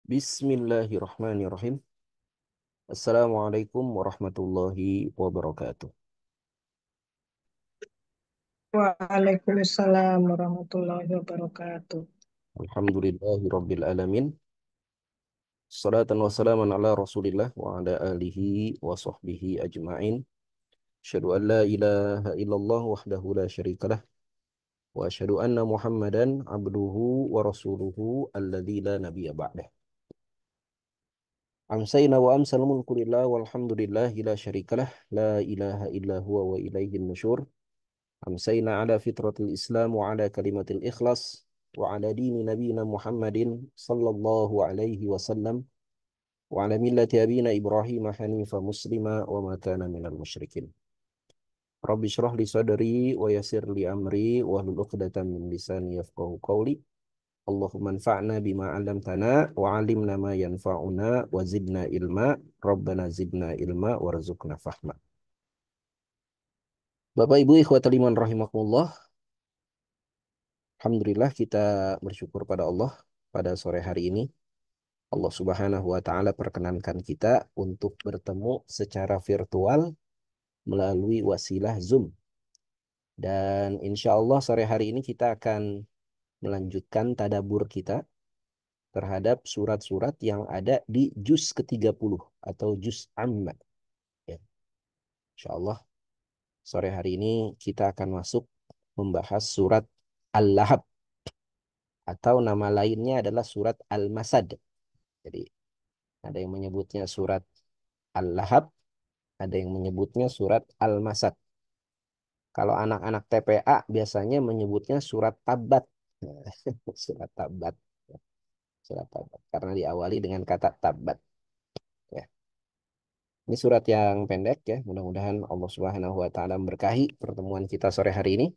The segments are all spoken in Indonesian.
Bismillahirrahmanirrahim. Assalamualaikum warahmatullahi wabarakatuh. Waalaikumsalam warahmatullahi wabarakatuh. Alhamdulillahi rabbil alamin. Salatan wa salaman ala Rasulillah wa ala alihi wa sahbihi ajma'in. Asyhadu an la ilaha illallah wahdahu la syarikalah wa asyhadu anna Muhammadan abduhu wa rasuluhu alladzi la nabiyya ba'dah. Amsayna wa amsal mulku lillah walhamdulillahi la syarikalah la ilaha illa huwa wa ilaihin nusyur. أمسينا على فطرة الإسلام وعلى كلمة الإخلاص وعلى دين نبينا محمد صلى الله عليه وسلم وعلى ملة أبينا إبراهيم حنيفا مسلما وما كان من المشركين رب اشرح لي صدري ويسر لي أمري واحلل عقدة من لساني يفقهوا قولي اللهم انفعنا بما علمتنا وعلمنا ما ينفعنا وزدنا علما ربنا زدنا علما وارزقنا فهما. Bapak Ibu ikhwatal iman rahimakumullah. Alhamdulillah kita bersyukur pada Allah pada sore hari ini. Allah Subhanahu wa taala perkenankan kita untuk bertemu secara virtual melalui wasilah Zoom. Dan insya Allah sore hari ini kita akan melanjutkan tadabur kita terhadap surat-surat yang ada di juz ke-30 atau juz Amma. Ya, insya Allah sore hari ini kita akan masuk membahas surat Al-Lahab atau nama lainnya adalah surat Al-Masad. Jadi ada yang menyebutnya surat Al-Lahab, ada yang menyebutnya surat Al-Masad. Kalau anak-anak TPA biasanya menyebutnya surat Tabat. Surat Tabat. Surat Tabat. Karena diawali dengan kata Tabat. Ya. Ini surat yang pendek ya. Mudah-mudahan Allah Subhanahu wa taala memberkahi pertemuan kita sore hari ini.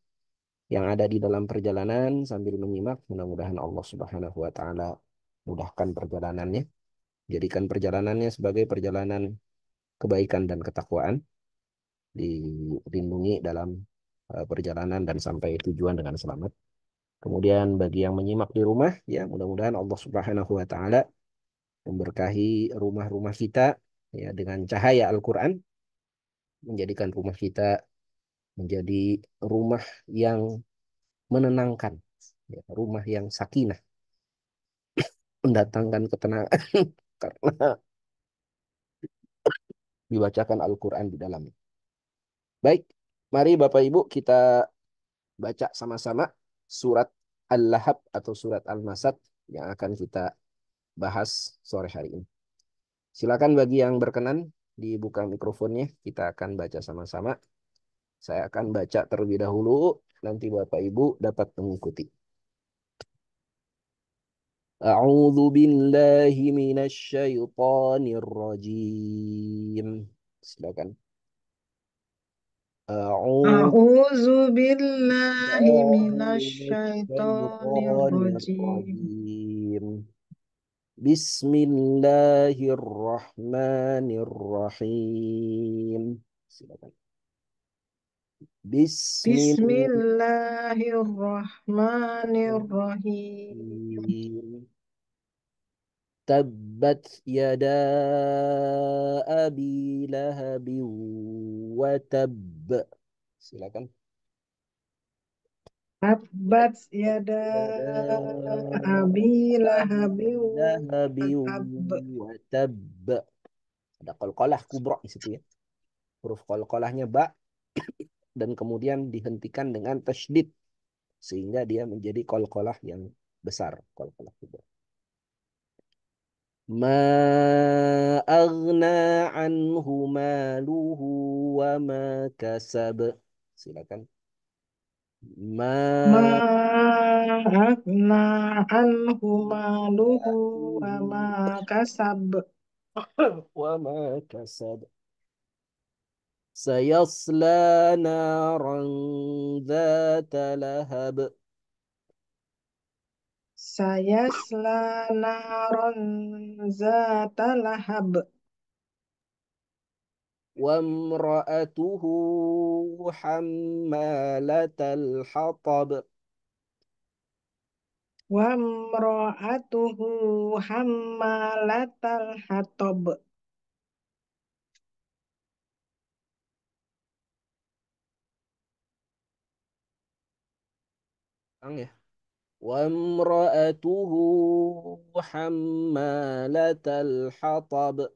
Yang ada di dalam perjalanan sambil menyimak, mudah-mudahan Allah Subhanahu wa taala mudahkan perjalanannya. Jadikan perjalanannya sebagai perjalanan kebaikan dan ketakwaan. Dilindungi dalam perjalanan dan sampai tujuan dengan selamat. Kemudian bagi yang menyimak di rumah, ya mudah-mudahan Allah Subhanahu wa taala memberkahi rumah-rumah kita ya dengan cahaya Al-Qur'an, menjadikan rumah kita menjadi rumah yang menenangkan, ya, rumah yang sakinah, mendatangkan ketenangan karena dibacakan Al-Qur'an di dalamnya. Baik, mari Bapak Ibu kita baca sama-sama surat Al-Lahab atau surat Al-Masad yang akan kita bahas sore hari ini. Silakan bagi yang berkenan dibuka mikrofonnya, kita akan baca sama-sama. Saya akan baca terlebih dahulu, nanti Bapak Ibu dapat mengikuti. A'udzu billahi minasy syaithanir rajim. Silakan. A'udzu A'udzu billahi billahi minasy minasyaitonir syaithanir rajim. rajim. Bismillahirrahmanirrahim. Silakan. Bismillahirrahmanirrahim. Bismillahirrahmanirrahim. Tabbat yada abi lahabi wa tab. Silakan. Tabbat yada Yada abi abi lahabin lahabi wa tab. wa tab. Ada qalqalah kubra di situ ya. Huruf qalqalahnya ba dan kemudian dihentikan dengan tasydid sehingga dia menjadi qalqalah yang besar, qalqalah kubra. Ma aghna anhu maluhu wa ma kasab. Silakan. Ma Ma aghna anhu maluhu wa ma maluhu kasab. wa ma kasab. Sayasla naran dhata lahab. Sayasla naron zata lahab. Wa mra'atuhu hammalatal hatab. wa mra'atuhu hammalatal hatab. Bang ya. Wa imra'atuhu hammalatal hatab.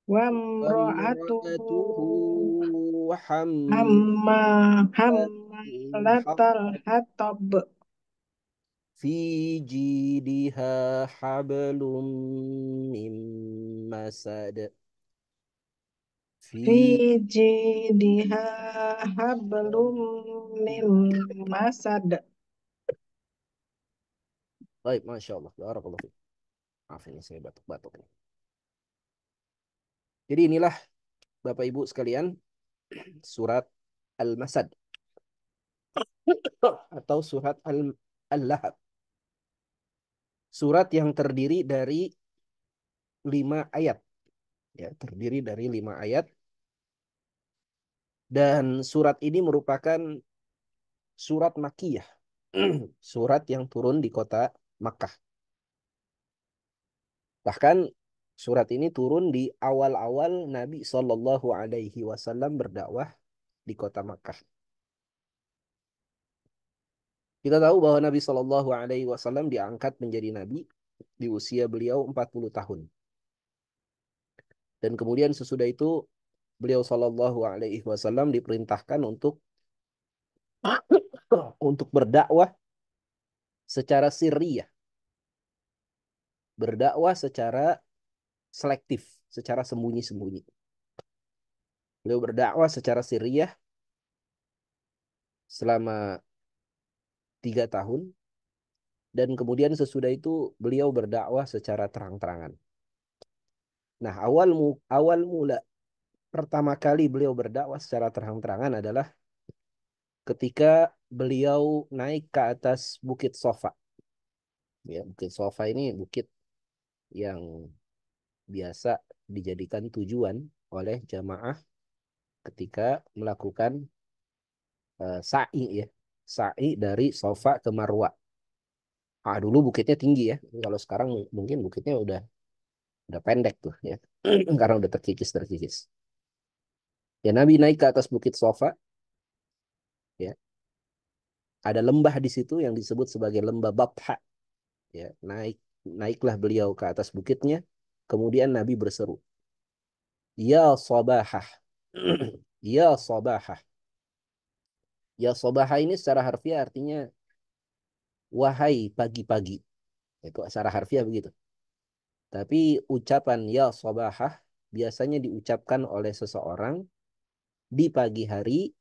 Wa Wa mra'atuhu imra'atuhu hamma hammalatal hammalatal hatab. hatab. Fi jidiha hablum min masad. Fi Fi jidiha hablum min masad. Baik, Masya Allah. Barakallahu fiik. Maaf ini saya batuk-batuk nih. Jadi inilah Bapak Ibu sekalian surat Al-Masad atau surat Al-Lahab. Surat yang terdiri dari 5 ayat. Ya, terdiri dari 5 ayat. Dan surat ini merupakan surat Makkiyah. Surat yang turun di kota Makkah. Bahkan surat ini turun di awal-awal Nabi Shallallahu Alaihi Wasallam berdakwah di kota Makkah. Kita tahu bahwa Nabi Shallallahu Alaihi Wasallam diangkat menjadi nabi di usia beliau 40 tahun. Dan kemudian sesudah itu beliau Shallallahu Alaihi Wasallam diperintahkan untuk berdakwah secara sirriyah, berdakwah secara selektif, secara sembunyi-sembunyi. Beliau berdakwah secara sirriyah selama 3 tahun dan kemudian sesudah itu beliau berdakwah secara terang-terangan. Nah, awal mula pertama kali beliau berdakwah secara terang-terangan adalah ketika beliau naik ke atas Bukit Sofa. Ya, Bukit Sofa ini bukit yang biasa dijadikan tujuan oleh jamaah ketika melakukan sa'i ya. Sa'i dari Sofa ke Marwa. Ah, dulu bukitnya tinggi ya. Kalau sekarang mungkin bukitnya udah pendek tuh ya. Karena udah terkikis. Ya, Nabi naik ke atas Bukit Sofa ya. Ada lembah di situ yang disebut sebagai lembah Batha ya. Naiklah beliau ke atas bukitnya. Kemudian Nabi berseru, "Ya Sabahah." Ya Sabahah. Ya Sabahah ini secara harfiah artinya wahai pagi-pagi. Itu secara harfiah begitu. Tapi ucapan ya Sabahah biasanya diucapkan oleh seseorang di pagi hari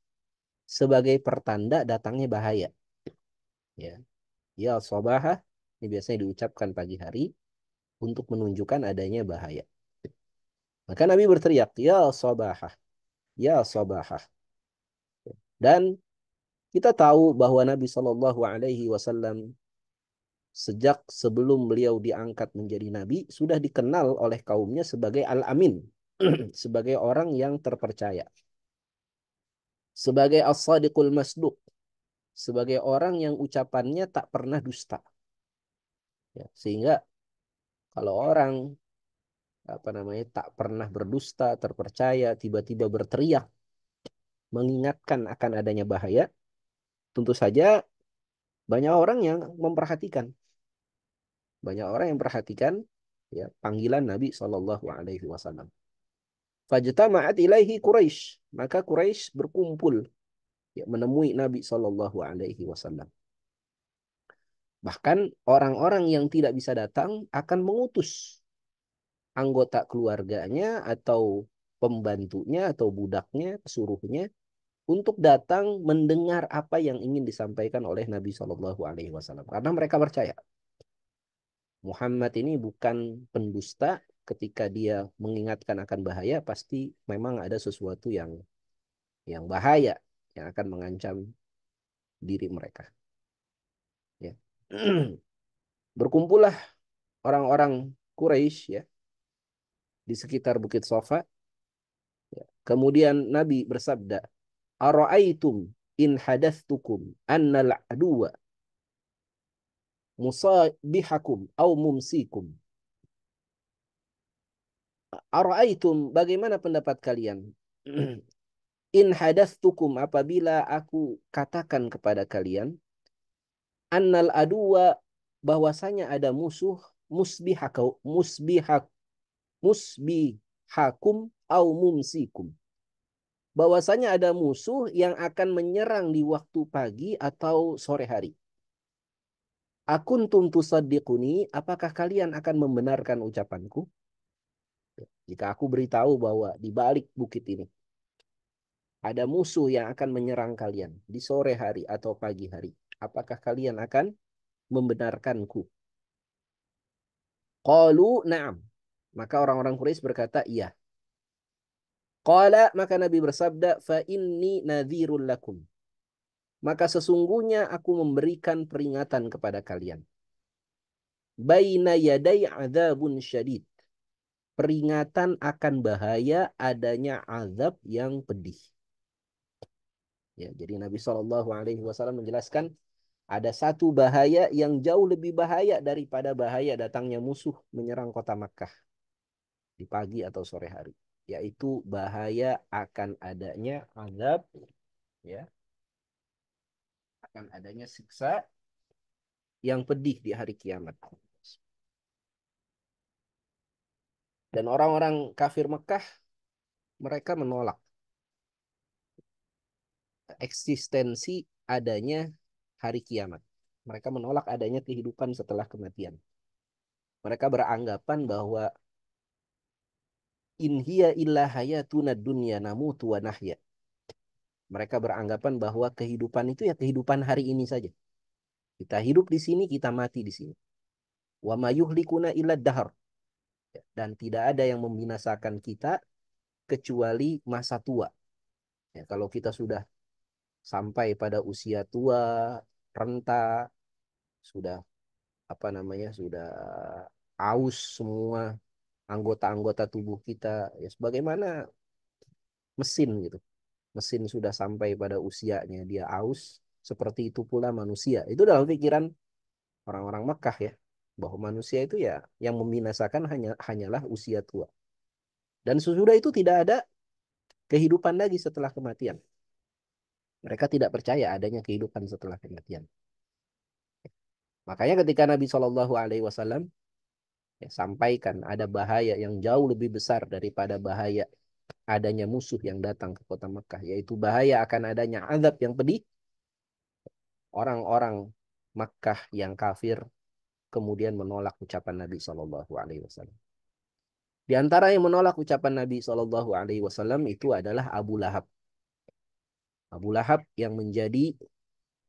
sebagai pertanda datangnya bahaya. Ya, ya Sabahah ini biasanya diucapkan pagi hari untuk menunjukkan adanya bahaya. Maka Nabi berteriak, "Ya Sabahah, ya Sabahah." Dan kita tahu bahwa Nabi Shallallahu Alaihi Wasallam sejak sebelum beliau diangkat menjadi nabi sudah dikenal oleh kaumnya sebagai Al-Amin, sebagai orang yang terpercaya, sebagai As-Sadiqul Masduq, sebagai orang yang ucapannya tak pernah dusta. Ya, sehingga kalau orang tak pernah berdusta, terpercaya, tiba-tiba berteriak mengingatkan akan adanya bahaya, tentu saja banyak orang yang memperhatikan. Banyak orang yang perhatikan ya panggilan Nabi Shallallahu Alaihi Wasallam. Fajtama'at ilaihi Quraisy, maka Quraisy berkumpul ya, menemui Nabi Shallallahu Alaihi Wasallam. Bahkan orang-orang yang tidak bisa datang akan mengutus anggota keluarganya atau pembantunya atau budaknya, pesuruhnya untuk datang mendengar apa yang ingin disampaikan oleh Nabi Shallallahu Alaihi Wasallam. Karena mereka percaya Muhammad ini bukan pendusta, ketika dia mengingatkan akan bahaya pasti memang ada sesuatu yang bahaya yang akan mengancam diri mereka. Ya. Berkumpullah orang-orang Quraisy ya di sekitar Bukit Sofa. Ya. Kemudian Nabi bersabda, "Ara'aitum in hadastukum annal aduwa musabihakum au mumsikum. Ara'aitum, bagaimana pendapat kalian? In hadastukum, apabila aku katakan kepada kalian, annal aduwa, bahwasanya ada musuh, musbihakau musbihak musbihakum au mumsikum, bahwasanya ada musuh yang akan menyerang di waktu pagi atau sore hari. Akuntum tusaddiquni, apakah kalian akan membenarkan ucapanku jika aku beritahu bahwa di balik bukit ini ada musuh yang akan menyerang kalian di sore hari atau pagi hari? Apakah kalian akan membenarkanku? Qalu na'am. Maka orang-orang Quraisy berkata, iya. Qala, maka Nabi bersabda, fa inni nadhirul lakum. Maka sesungguhnya aku memberikan peringatan kepada kalian. Baina yaday adzabun syadid. Peringatan akan bahaya adanya azab yang pedih. Ya, jadi Nabi SAW menjelaskan ada satu bahaya yang jauh lebih bahaya daripada bahaya datangnya musuh menyerang kota Makkah di pagi atau sore hari, yaitu bahaya akan adanya azab, ya, akan adanya siksa yang pedih di hari kiamat. Dan orang-orang kafir Mekah, mereka menolak eksistensi adanya hari kiamat. Mereka menolak adanya kehidupan setelah kematian. Mereka beranggapan bahwa in hiya illa hayatuna dunya namutu wa nahya. Mereka beranggapan bahwa kehidupan itu ya kehidupan hari ini saja. Kita hidup di sini, kita mati di sini. Wa ma yuhlikuna illa dahar. Dan tidak ada yang membinasakan kita kecuali masa tua. Ya, kalau kita sudah sampai pada usia tua, renta, sudah apa namanya, sudah aus semua anggota-anggota tubuh kita, ya sebagaimana mesin gitu. Mesin sudah sampai pada usianya dia aus, seperti itu pula manusia. Itu dalam pikiran orang-orang Mekah ya, bahwa manusia itu ya yang membinasakan hanyalah usia tua. Dan sesudah itu tidak ada kehidupan lagi setelah kematian. Mereka tidak percaya adanya kehidupan setelah kematian. Makanya ketika Nabi SAW ya, sampaikan ada bahaya yang jauh lebih besar daripada bahaya adanya musuh yang datang ke kota Mekah, yaitu bahaya akan adanya azab yang pedih. Orang-orang Makkah yang kafir kemudian menolak ucapan Nabi SAW. Di antara yang menolak ucapan Nabi SAW itu adalah Abu Lahab. Abu Lahab yang menjadi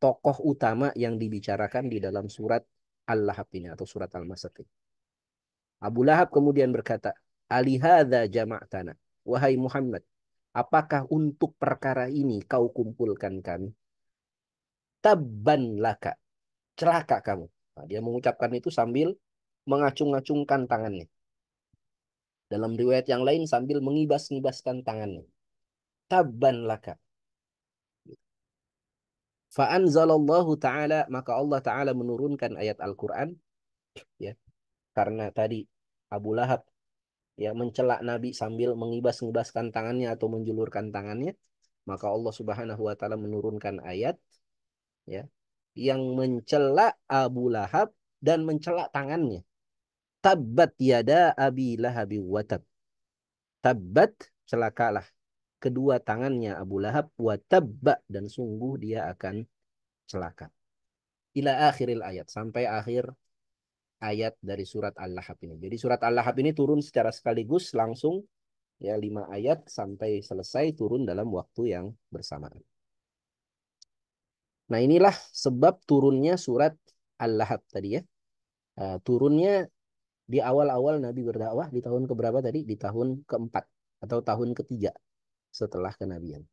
tokoh utama yang dibicarakan di dalam surat Al-Lahab ini atau surat Al-Masad ini. Abu Lahab kemudian berkata, alihadza jama'tana. Wahai Muhammad, apakah untuk perkara ini kau kumpulkan kami? Tabban laka, celaka kamu. Nah, dia mengucapkan itu sambil mengacung-acungkan tangannya. Dalam riwayat yang lain sambil mengibas-ngibaskan tangannya. Tabban laka. Fa'anzalallahu ta'ala, maka Allah ta'ala menurunkan ayat Al-Quran, ya, karena tadi Abu Lahab ya mencela Nabi sambil mengibas-ngibaskan tangannya atau menjulurkan tangannya, maka Allah Subhanahu wa taala menurunkan ayat ya yang mencela Abu Lahab dan mencela tangannya. Tabbat yada abi lahabi watab. Tabbat, celakalah kedua tangannya Abu Lahab, watabba, dan sungguh dia akan celaka. Ila akhiril ayat, sampai akhir ayat dari surat Al-Lahab ini. Jadi surat Al-Lahab ini turun secara sekaligus langsung ya 5 ayat sampai selesai turun dalam waktu yang bersamaan. Nah, inilah sebab turunnya surat Al-Lahab tadi ya. Turunnya di awal-awal Nabi berdakwah di tahun keberapa tadi? Di tahun keempat atau tahun ketiga setelah kenabian.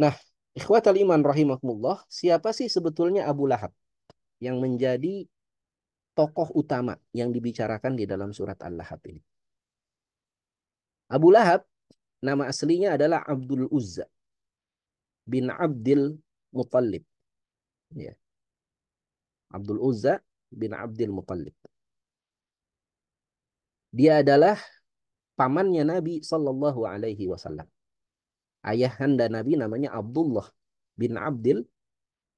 Nah, ikhwatal iman rahimakumullah, siapa sih sebetulnya Abu Lahab yang menjadi tokoh utama yang dibicarakan di dalam surat Al-Lahab ini? Abu Lahab nama aslinya adalah Abdul Uzza bin Abdil Muttalib. Ya. Abdul Uzza bin Abdul Muttalib. Dia adalah pamannya Nabi Sallallahu Alaihi Wasallam. Ayahanda Nabi namanya Abdullah bin Abdul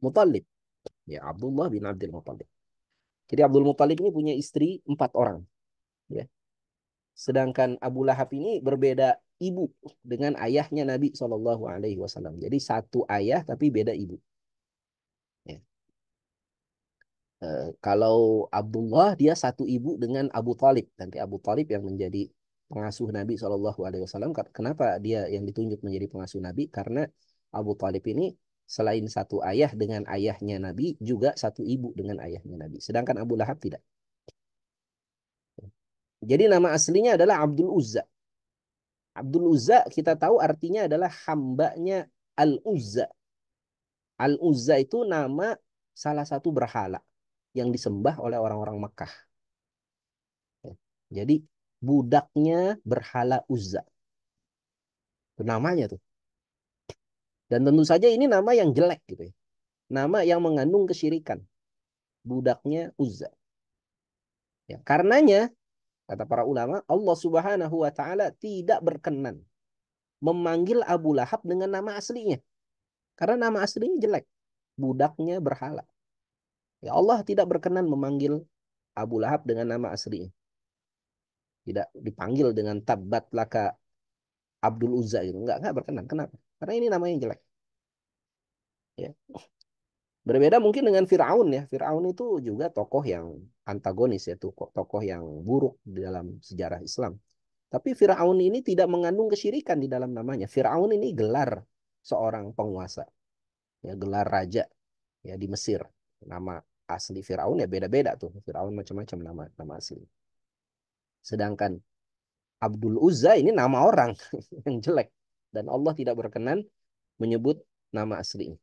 Muttalib. Ya, Abdullah bin Abdul Muttalib. Jadi Abdul Muttalib ini punya istri 4 orang. Ya. Sedangkan Abu Lahab ini berbeda ibu dengan ayahnya Nabi Shallallahu Alaihi Wasallam. Jadi satu ayah tapi beda ibu. Ya. Kalau Abdullah dia satu ibu dengan Abu Talib. Nanti Abu Talib yang menjadi pengasuh Nabi Shallallahu Alaihi Wasallam. Kenapa dia yang ditunjuk menjadi pengasuh Nabi? Karena Abu Talib ini selain satu ayah dengan ayahnya Nabi, juga satu ibu dengan ayahnya Nabi. Sedangkan Abu Lahab tidak. Jadi nama aslinya adalah Abdul Uzza. Abdul Uzza kita tahu artinya adalah hambanya Al-Uzza. Al-Uzza itu nama salah satu berhala yang disembah oleh orang-orang Mekah. Jadi budaknya berhala Uzza. Itu namanya tuh. Dan tentu saja ini nama yang jelek gitu ya. Nama yang mengandung kesyirikan. Budaknya Uzza. Ya, karenanya kata para ulama, Allah Subhanahu wa taala tidak berkenan memanggil Abu Lahab dengan nama aslinya. Karena nama aslinya jelek. Budaknya berhala. Ya Allah tidak berkenan memanggil Abu Lahab dengan nama aslinya. Tidak dipanggil dengan Tabbat laka Abdul Uzza gitu. Enggak berkenan. Kenapa? Karena ini namanya jelek. Ya. Berbeda mungkin dengan Fir'aun ya. Fir'aun itu juga tokoh yang antagonis ya, tokoh yang buruk di dalam sejarah Islam. Tapi Fir'aun ini tidak mengandung kesyirikan di dalam namanya. Fir'aun ini gelar seorang penguasa. Ya, gelar raja ya di Mesir. Nama asli Fir'aun ya beda-beda tuh. Fir'aun macam-macam nama asli. Sedangkan Abdul Uzza ini nama orang yang jelek. Dan Allah tidak berkenan menyebut nama aslinya.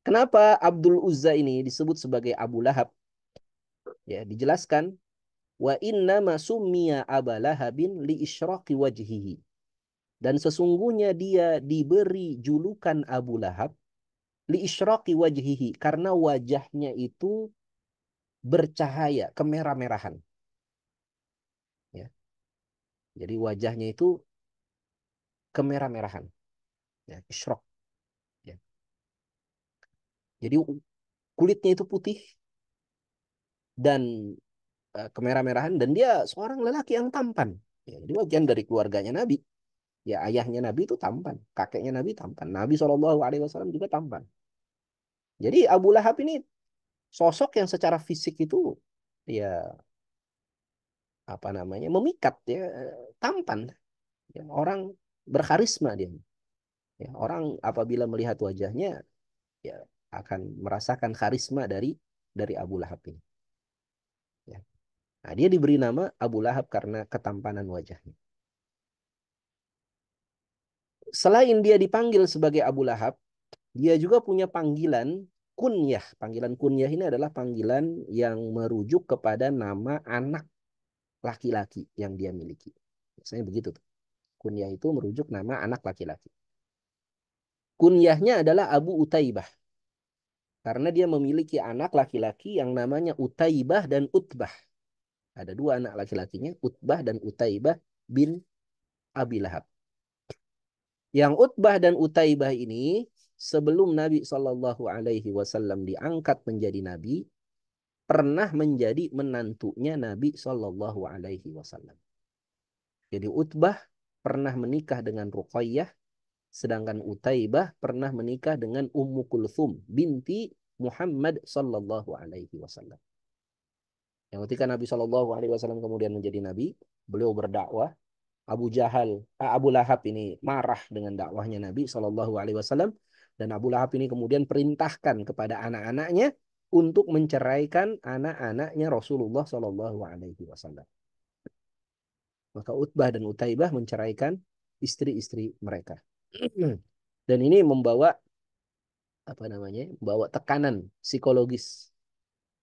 Kenapa Abdul Uzza ini disebut sebagai Abu Lahab? Ya, dijelaskan wa inna ma summiya Aba Lahabin li isyraqi wajhihi. Dan sesungguhnya dia diberi julukan Abu Lahab li isyraqi wajhihi karena wajahnya itu bercahaya, kemerah-merahan. Ya. Jadi wajahnya itu kemerah-merahan. Ya, isyraq. Ya. Jadi kulitnya itu putih dan kemerah-merahan dan dia seorang lelaki yang tampan. Ya, jadi bagian dari keluarganya Nabi. Ya ayahnya Nabi itu tampan, kakeknya Nabi tampan. Nabi SAW juga tampan. Jadi Abu Lahab ini sosok yang secara fisik itu ya apa namanya memikat ya tampan. Ya, orang berkarisma dia. Ya, orang apabila melihat wajahnya ya akan merasakan karisma dari Abu Lahab ini. Ya. Nah, dia diberi nama Abu Lahab karena ketampanan wajahnya. Selain dia dipanggil sebagai Abu Lahab, dia juga punya panggilan kunyah. Panggilan kunyah ini adalah panggilan yang merujuk kepada nama anak laki-laki yang dia miliki. Biasanya begitu tuh. Kunyah itu merujuk nama anak laki-laki. Kunyahnya adalah Abu Utaibah. Karena dia memiliki anak laki-laki yang namanya Utaibah dan Utbah. Ada 2 anak laki-lakinya, Utbah dan Utaibah bin Abi Lahab. Yang Utbah dan Utaibah ini sebelum Nabi Shallallahu Alaihi Wasallam diangkat menjadi nabi, pernah menjadi menantunya Nabi Shallallahu Alaihi Wasallam. Jadi Utbah pernah menikah dengan Ruqayyah, sedangkan Utaibah pernah menikah dengan Ummu Kulthum binti Muhammad Shallallahu Alaihi Wasallam. Yang ketika Nabi Shallallahu Alaihi Wasallam kemudian menjadi nabi, beliau berdakwah. Abu Lahab ini marah dengan dakwahnya Nabi Shallallahu Alaihi Wasallam dan Abu Lahab ini kemudian perintahkan kepada anak-anaknya untuk menceraikan anak-anaknya Rasulullah Shallallahu Alaihi Wasallam. Maka Utbah dan Utaibah menceraikan istri-istri mereka. Dan ini membawa apa namanya? Membawa tekanan psikologis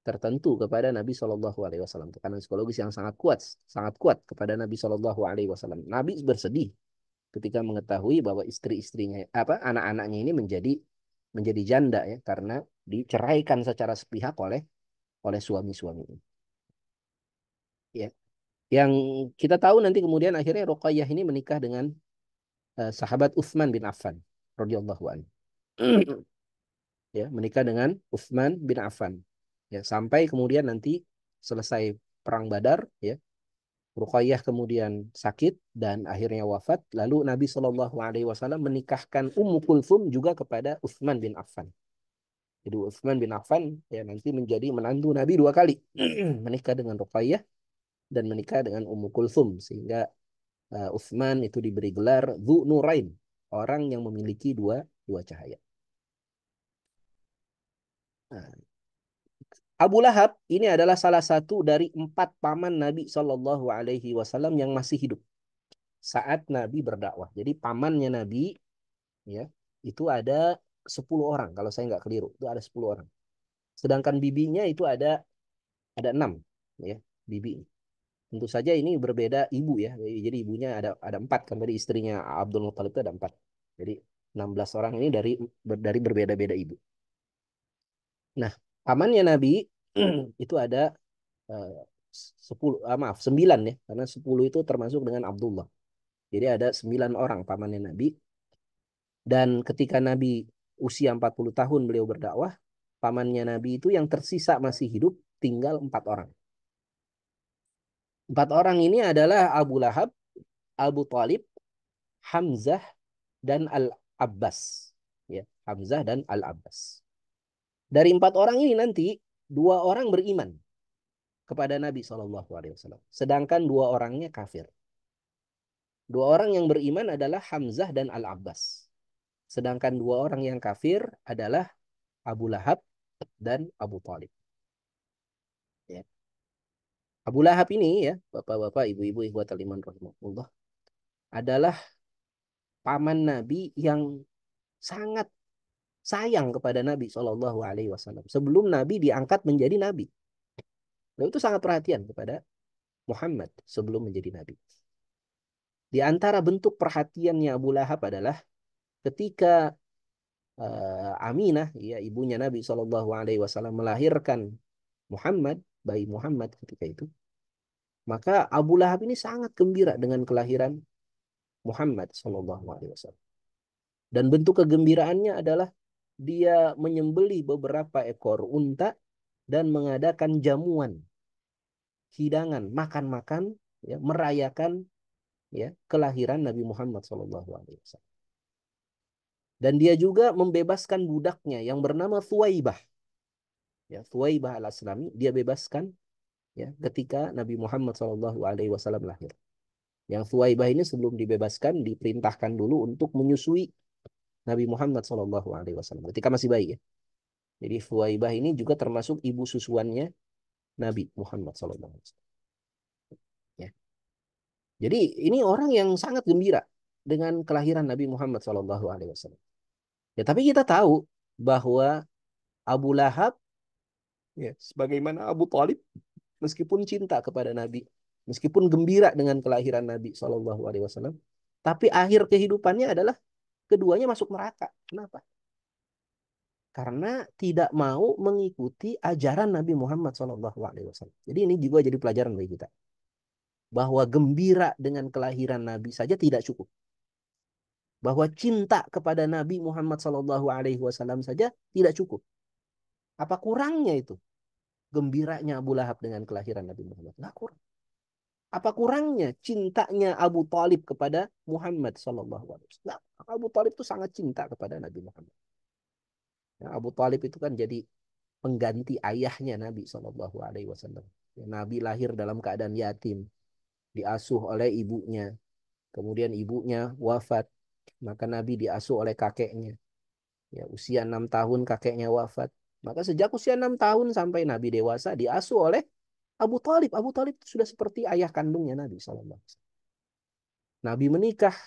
tertentu kepada Nabi Shallallahu Alaihi Wasallam. Tekanan psikologis yang sangat kuat kepada Nabi Shallallahu Alaihi Wasallam. Nabi bersedih ketika mengetahui bahwa istri-istrinya anak-anaknya ini menjadi janda ya karena diceraikan secara sepihak oleh suami-suami. Ya. Yang kita tahu nanti kemudian akhirnya Ruqayyah ini menikah dengan sahabat Utsman bin Affan radhiyallahu anhu. Ya, menikah dengan Utsman bin Affan. Ya, sampai kemudian nanti selesai perang Badar, ya, Ruqayyah kemudian sakit dan akhirnya wafat. Lalu Nabi Shallallahu Alaihi Wasallam menikahkan Ummu Kulthum juga kepada Utsman bin Affan. Jadi Utsman bin Affan ya nanti menjadi menantu Nabi dua kali, menikah dengan Ruqayyah dan menikah dengan Ummu Kulthum, sehingga Utsman itu diberi gelar Dzu Nurain, orang yang memiliki dua dua cahaya. Nah, Abu Lahab ini adalah salah satu dari 4 paman Nabi Shallallahu Alaihi Wasallam yang masih hidup saat Nabi berdakwah. Jadi pamannya Nabi ya itu ada 10 orang kalau saya nggak keliru, itu ada 10 orang. Sedangkan bibinya itu ada 6 ya bibi. Tentu saja ini berbeda ibu ya. Jadi ibunya ada 4 kan, tadi istrinya Abdul Muthalib itu ada 4. Jadi 16 orang ini dari berbeda-beda ibu. Nah, pamannya Nabi itu ada 10, maaf 9 ya, karena 10 itu termasuk dengan Abdullah. Jadi ada 9 orang pamannya Nabi. Dan ketika Nabi usia 40 tahun beliau berdakwah, pamannya Nabi itu yang tersisa masih hidup tinggal 4 orang. 4 orang ini adalah Abu Lahab, Abu Talib, Hamzah, dan Al-Abbas. Ya, Hamzah dan Al-Abbas. Dari 4 orang ini nanti 2 orang beriman kepada Nabi SAW. Sedangkan 2 orangnya kafir. 2 orang yang beriman adalah Hamzah dan Al-Abbas. Sedangkan 2 orang yang kafir adalah Abu Lahab dan Abu Talib. Ya. Abu Lahab ini ya, bapak-bapak, ibu-ibu, ikhwatal iman rahimahullah, adalah paman Nabi yang sangat sayang kepada Nabi SAW. Sebelum Nabi diangkat menjadi Nabi. Beliau itu sangat perhatian kepada Muhammad sebelum menjadi Nabi. Di antara bentuk perhatiannya Abu Lahab adalah ketika Aminah, ya ibunya Nabi SAW melahirkan Muhammad, bayi Muhammad ketika itu, maka Abu Lahab ini sangat gembira dengan kelahiran Muhammad SAW. Dan bentuk kegembiraannya adalah dia menyembelih beberapa ekor unta dan mengadakan jamuan, hidangan, makan-makan, ya, merayakan ya kelahiran Nabi Muhammad SAW. Dan dia juga membebaskan budaknya yang bernama Thuwaibah. Ya, Thuwaibah al-Aslami dia bebaskan ya ketika Nabi Muhammad SAW lahir. Yang Thuwaibah ini sebelum dibebaskan diperintahkan dulu untuk menyusui Nabi Muhammad SAW ketika masih bayi ya. Jadi Thuwaibah ini juga termasuk ibu susuannya Nabi Muhammad SAW. Ya. Jadi ini orang yang sangat gembira dengan kelahiran Nabi Muhammad SAW. Ya, tapi kita tahu bahwa Abu Lahab, ya, sebagaimana Abu Talib, meskipun cinta kepada Nabi, meskipun gembira dengan kelahiran Nabi SAW, tapi akhir kehidupannya adalah keduanya masuk neraka. Kenapa? Karena tidak mau mengikuti ajaran Nabi Muhammad SAW. Jadi ini juga jadi pelajaran bagi kita. Bahwa gembira dengan kelahiran Nabi saja tidak cukup. Bahwa cinta kepada Nabi Muhammad SAW saja tidak cukup. Apa kurangnya itu? Gembiranya Abu Lahab dengan kelahiran Nabi Muhammad. Nggak kurang. Apa kurangnya cintanya Abu Talib kepada Muhammad SAW? Nah, Abu Talib itu sangat cinta kepada Nabi Muhammad. Ya, Abu Talib itu kan jadi pengganti ayahnya Nabi SAW. Ya, Nabi lahir dalam keadaan yatim, diasuh oleh ibunya. Kemudian ibunya wafat, maka Nabi diasuh oleh kakeknya. Ya, usia 6 tahun kakeknya wafat. Maka sejak usia 6 tahun sampai Nabi dewasa diasuh oleh Abu Talib. Abu Talib sudah seperti ayah kandungnya Nabi SAW. Nabi menikah,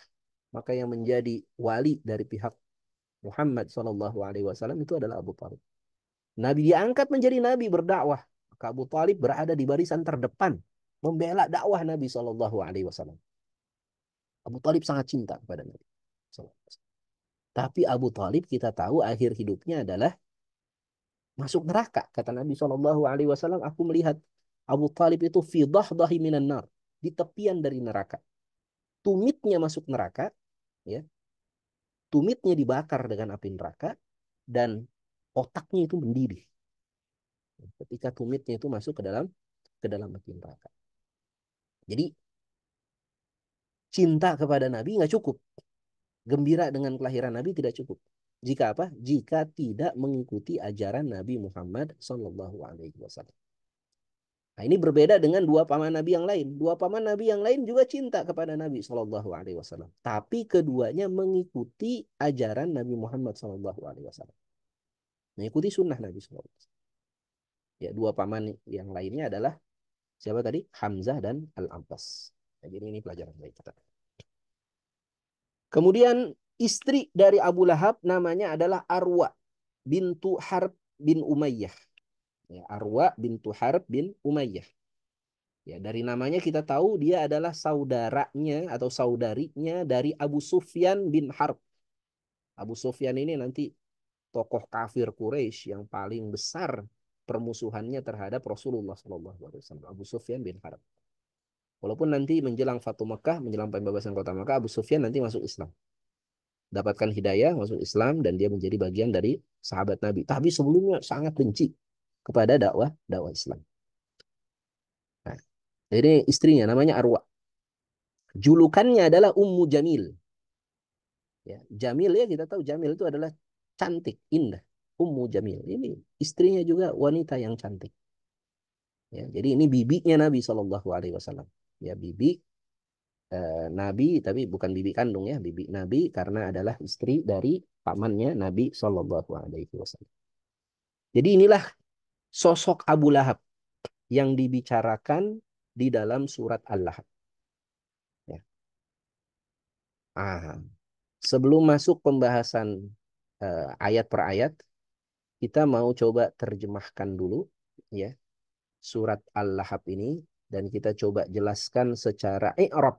maka yang menjadi wali dari pihak Muhammad SAW itu adalah Abu Talib. Nabi diangkat menjadi Nabi berdakwah, maka Abu Talib berada di barisan terdepan membela dakwah Nabi SAW. Abu Talib sangat cinta kepada Nabi SAW. Tapi Abu Talib kita tahu akhir hidupnya adalah masuk neraka. Kata Nabi SAW, aku melihat Abu Talib itu fi dahdahi minan nar, di tepian dari neraka. Tumitnya masuk neraka, ya, tumitnya dibakar dengan api neraka, dan otaknya itu mendidih ketika tumitnya itu masuk ke dalam api neraka. Jadi cinta kepada Nabi nggak cukup, gembira dengan kelahiran Nabi tidak cukup. Jika apa? Jika tidak mengikuti ajaran Nabi Muhammad SAW. Nah, ini berbeda dengan dua paman Nabi yang lain. Dua paman Nabi yang lain juga cinta kepada Nabi SAW. Tapi keduanya mengikuti ajaran Nabi Muhammad SAW. Mengikuti sunnah Nabi SAW. Ya, dua paman yang lainnya adalah siapa tadi? Hamzah dan Al-Abbas. Nah, jadi ini pelajaran baik kita. Kemudian istri dari Abu Lahab namanya adalah Arwa bintu Harb bin Umayyah. Ya, Arwa bintu Harb bin Umayyah. Ya, dari namanya kita tahu dia adalah saudaranya atau saudarinya dari Abu Sufyan bin Harb. Abu Sufyan ini nanti tokoh kafir Quraisy yang paling besar permusuhannya terhadap Rasulullah SAW. Abu Sufyan bin Harb. Walaupun nanti menjelang Fatu Makkah, menjelang pembebasan kota Makkah, Abu Sufyan nanti masuk Islam. Dapatkan hidayah, masuk Islam, dan dia menjadi bagian dari sahabat Nabi. Tapi sebelumnya sangat benci kepada dakwah Islam. Nah, jadi istrinya namanya Arwa. Julukannya adalah Ummu Jamil. Ya, Jamil ya kita tahu Jamil itu adalah cantik, indah. Ummu Jamil. Ini istrinya juga wanita yang cantik. Ya, jadi ini bibinya Nabi SAW. Ya, bibi Nabi, tapi bukan bibi kandung ya, bibi Nabi karena adalah istri dari pamannya Nabi SAW. Jadi inilah sosok Abu Lahab yang dibicarakan di dalam surat Al-Lahab. Ya. Ah, sebelum masuk pembahasan ayat per ayat, kita mau coba terjemahkan dulu ya surat Al-Lahab ini dan kita coba jelaskan secara i'rab.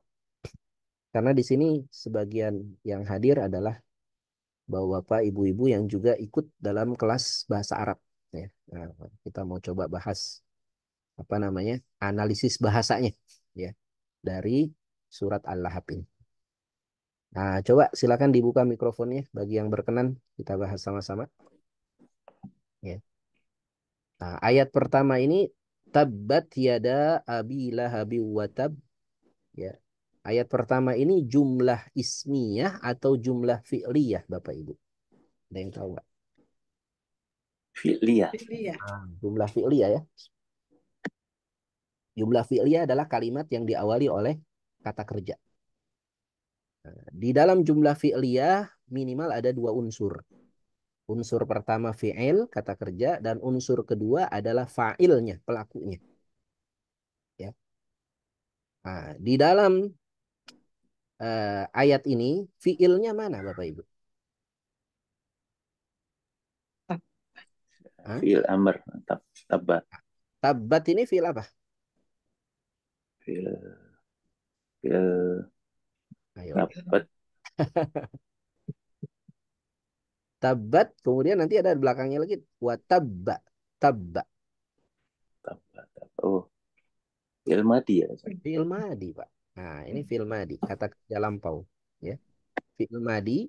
Karena di sini sebagian yang hadir adalah bapak-bapak, ibu-ibu yang juga ikut dalam kelas bahasa Arab ya. Nah, kita mau coba bahas apa namanya? Analisis bahasanya ya dari surat Al-Lahab ini. Nah, coba silakan dibuka mikrofonnya bagi yang berkenan kita bahas sama-sama ya. Nah, ayat pertama ini tabbat yada abi lahabi wa tab ya. Ayat pertama ini jumlah ismiyah atau jumlah fi'liyah Bapak Ibu? Ada yang tahu nggak? Fi'liyah. Iya. Jumlah fi'liyah ya. Jumlah fi'liyah adalah kalimat yang diawali oleh kata kerja. Nah, di dalam jumlah fi'liyah minimal ada dua unsur. Unsur pertama fi'il, kata kerja, dan unsur kedua adalah fa'ilnya, pelakunya. Ya. Nah, di dalam ayat ini, fi'ilnya mana Bapak Ibu? Hah? Fi'il amr. Tabbat. Tabat ini fi'il apa? Fi'il fi'il Ayo. tabbat. Tabat, kemudian nanti ada di belakangnya lagi. Watabba. Tabba. Tabbat. Oh, fi'il madi ya. Fi'il madi, Pak. Nah, ini fi'il madi. Kata kerja lampau. Ya. Fi'il madi.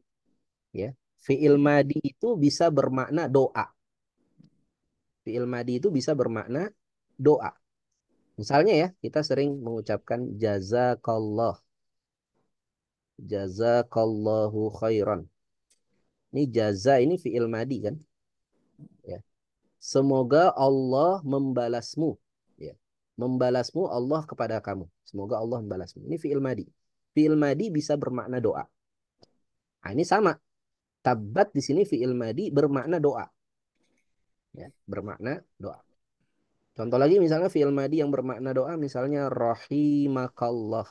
Ya. Fi'il madi itu bisa bermakna doa. Fi'il madi itu bisa bermakna doa. Misalnya ya, kita sering mengucapkan jazakallah. Jazakallahu khairan. Ini jaza ini fi'il madi kan? Ya. Semoga Allah membalasmu. Ya. Membalasmu Allah kepada kamu. Semoga Allah membalasmu. Ini fi'il madi. Fi'il madi bisa bermakna doa. Nah, ini sama. Tabat di sini fi'il madi bermakna doa. Ya, bermakna doa. Contoh lagi misalnya fi'il madi yang bermakna doa misalnya rahimakallah.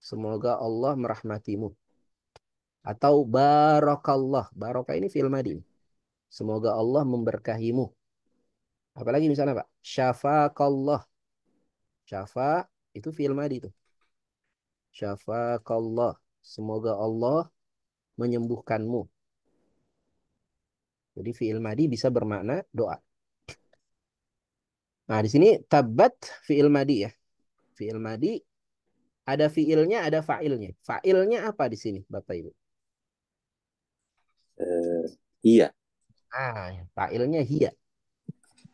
Semoga Allah merahmatimu. Atau barakallah. Barokah ini fi'il madi. Semoga Allah memberkahimu. Apalagi misalnya Pak. Syafaqallah. Syafa itu fi'il madi itu. Syafaqallah. Semoga Allah menyembuhkanmu. Jadi fiil madi bisa bermakna doa. Nah, di sini tabat fiil madi ya. Fiil madi ada fiilnya, ada fa'ilnya. Fa'ilnya apa di sini, Bapak Ibu? Iya. Fa'ilnya hiya.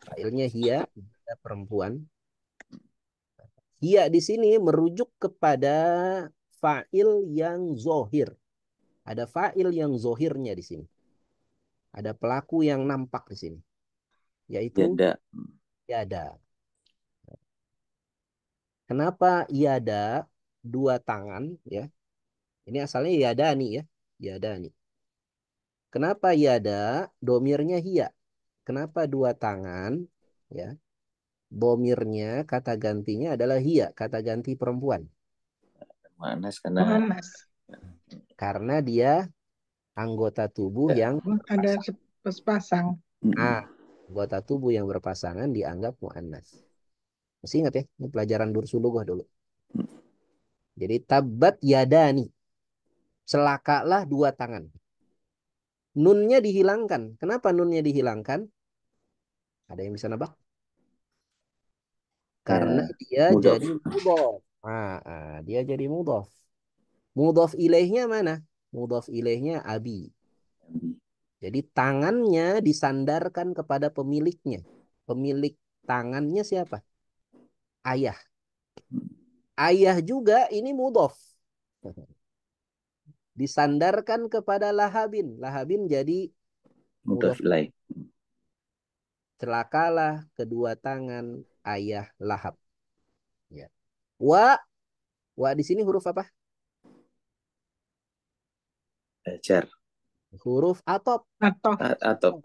Fa'ilnya hiya, ada perempuan. Hiya di sini merujuk kepada fa'il yang zohir. Ada fa'il yang zohirnya di sini. Ada pelaku yang nampak di sini. Yaitu Yada. yada. Kenapa yada dua tangan ya? Ini asalnya yadani ya. Yadani. Kenapa yada domirnya hiya? Kenapa dua tangan ya? Domirnya kata gantinya adalah hiya, kata ganti perempuan. Manas karena Muhammad. Karena dia anggota tubuh ya. yang Ada berpasangan. sepasang. Ah, anggota tubuh yang berpasangan dianggap muannas. Masih ingat ya? Ini pelajaran Dursulughah dulu. Jadi tabat yadani. Celakalah dua tangan. Nunnya dihilangkan. Kenapa nunnya dihilangkan? Ada yang bisa nebak? Karena dia Mudhof. jadi mudhof. Dia jadi mudhof. Mudhof ilaihnya mana? Mudhof ilaihnya abi. Jadi tangannya disandarkan kepada pemiliknya. Pemilik tangannya siapa? Ayah. Ayah juga ini mudhof. Disandarkan kepada Lahabin. Lahabin jadi Mudhof mudhof. ilaih. Celakalah kedua tangan ayah Lahab. Ya. Wa, wa di sini huruf apa? Jar. Huruf atop. Atau Atau.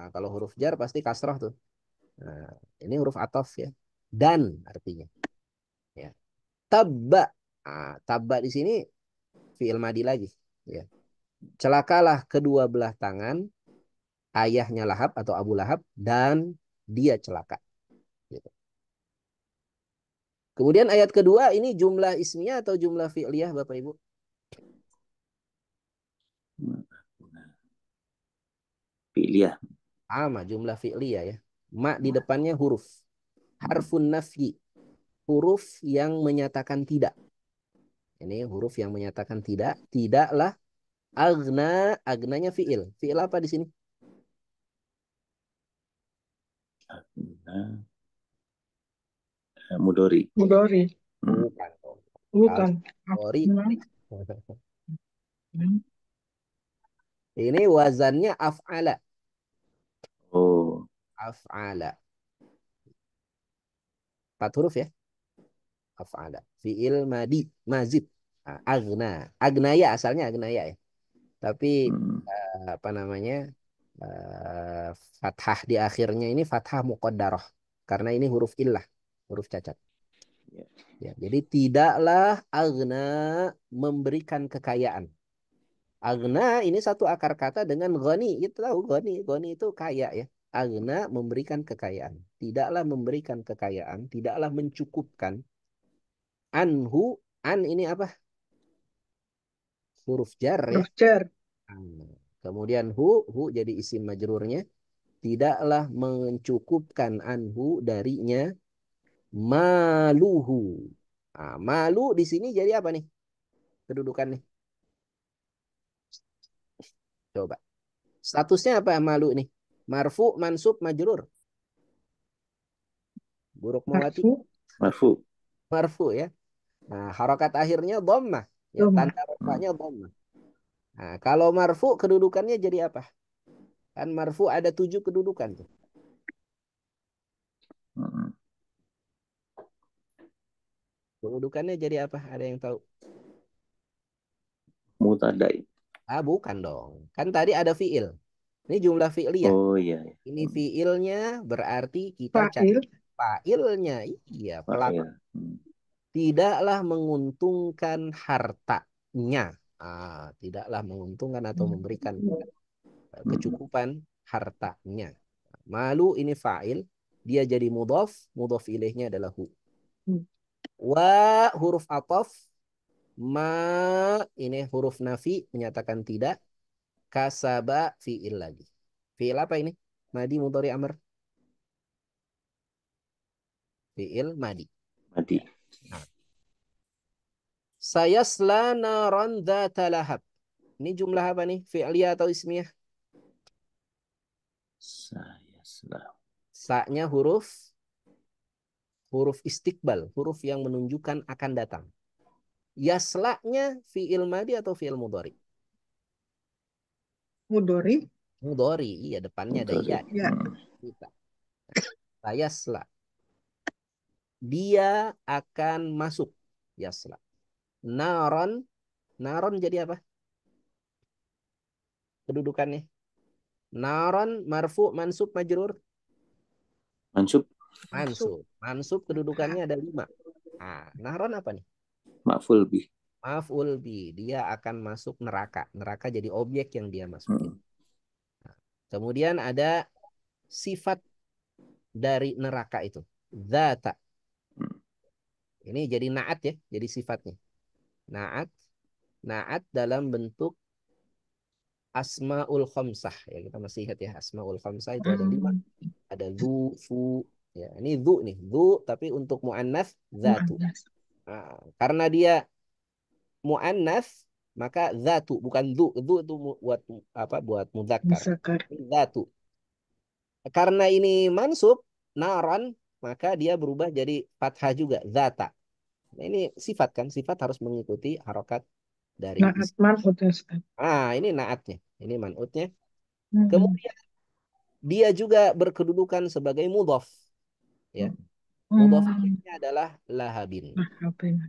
Kalau huruf jar pasti kasroh tuh. Nah, ini huruf atof ya. Dan artinya. Ya. Tabba. Tabba di sini fi'il madi lagi. Ya. Celakalah kedua belah tangan ayahnya Lahab atau Abu Lahab dan dia celaka. Gitu. Kemudian ayat kedua ini jumlah ismiyah atau jumlah fi'liyah Bapak Ibu? Fi'liyah. Jumlah fi'liyah ya. Ma di depannya huruf. Harfun nafyi. Huruf yang menyatakan tidak. Ini huruf yang menyatakan tidak. Tidaklah agna. Agnanya fi'il. Fi'il apa di sini? Mudori. Mudori. Bukan. Bukan. Sorry. Ini wazannya af'ala. Oh. Af'ala. 4 huruf ya. Af'ala. Fi'il madi. Mazid. Agna. Agnaya asalnya agnaya ya. Tapi apa namanya? Fathah di akhirnya ini fathah muqaddarah. Karena ini huruf illah. Huruf cacat. Ya, jadi tidaklah agna memberikan kekayaan. Agna ini satu akar kata dengan ghani. Kita tahu ghani. Ghani itu kaya ya. Agna memberikan kekayaan. Tidaklah memberikan kekayaan. Tidaklah mencukupkan. Anhu. An ini apa? Huruf jar ya. Huruf jar. Kemudian hu jadi isim majrurnya. Tidaklah mencukupkan anhu darinya maluhu. Malu di sini jadi apa nih? Kedudukannya. Coba. Statusnya apa malu nih? Marfu, mansub, majrur. Buruk mawati. Marfu. Marfu ya. Nah, harokat akhirnya dhammah. Ya, tanda rofanya dhammah. Nah, kalau marfu kedudukannya jadi apa? Kan marfu ada 7 kedudukan tuh. Kedudukannya jadi apa? Ada yang tahu? Mutadai. Bukan dong. Kan tadi ada fiil. Ini jumlah fi'liyah. Oh iya. Ini fiilnya berarti kita cari fa'ilnya. Iya, pelaku. Tidaklah menguntungkan hartanya. Tidaklah menguntungkan atau memberikan kecukupan hartanya. Malu ini fa'il. Dia jadi mudhaf. Mudhaf ilaihnya adalah hu. Wa huruf ataf. Ma ini huruf nafi menyatakan tidak. Kasaba fi'il lagi. Fi'il apa ini? Madi, mudhari, amr. Fi'il madi. Madi. Nah. Sayasla naran dzata lahab. Ini jumlah apa nih? Fi'liyah atau ismiyah? Saya selalu. Sa-nya huruf istiqbal, huruf yang menunjukkan akan datang. Yasla-nya fi'il madi atau fi'il mudhari? Mudori. Mudhari, iya depannya ada Mudhari. ya. Ya. Kita. Sayasla. Dia akan masuk. Yasla. Naron. Naron jadi apa? Kedudukannya. Naron marfu mansub majrur. Mansub. Mansub. Mansub kedudukannya ada 5. Nah, naron apa nih? Ma'ful bih. Maf'ul bi. Dia akan masuk neraka. Neraka jadi objek yang dia masukin. Nah, kemudian ada sifat dari neraka itu. Zata. Ini jadi naat ya. Jadi sifatnya. Naat. Naat dalam bentuk asmaul khamsah. Ya, kita masih ingat ya. Asmaul khamsah itu ada 5. Ada dhu, fu. Ya, ini dhu nih. Dhu tapi untuk mu'annas zatu. Nah, karena dia mu'annas maka zatu bukan dhu. Dhu itu buat apa? Buat mudzakkar. Musakar. Zatu. Karena ini mansub naran maka dia berubah jadi fathah juga zata. Nah, ini sifat kan? Sifat harus mengikuti harokat dari Naat man'ut ya, Ustaz. ini naatnya. Ini man'utnya. Hmm. Kemudian dia juga berkedudukan sebagai mudhaf. Ya. Mudhaf Hmm. ilaihnya adalah lahabin. Nah, apa ini?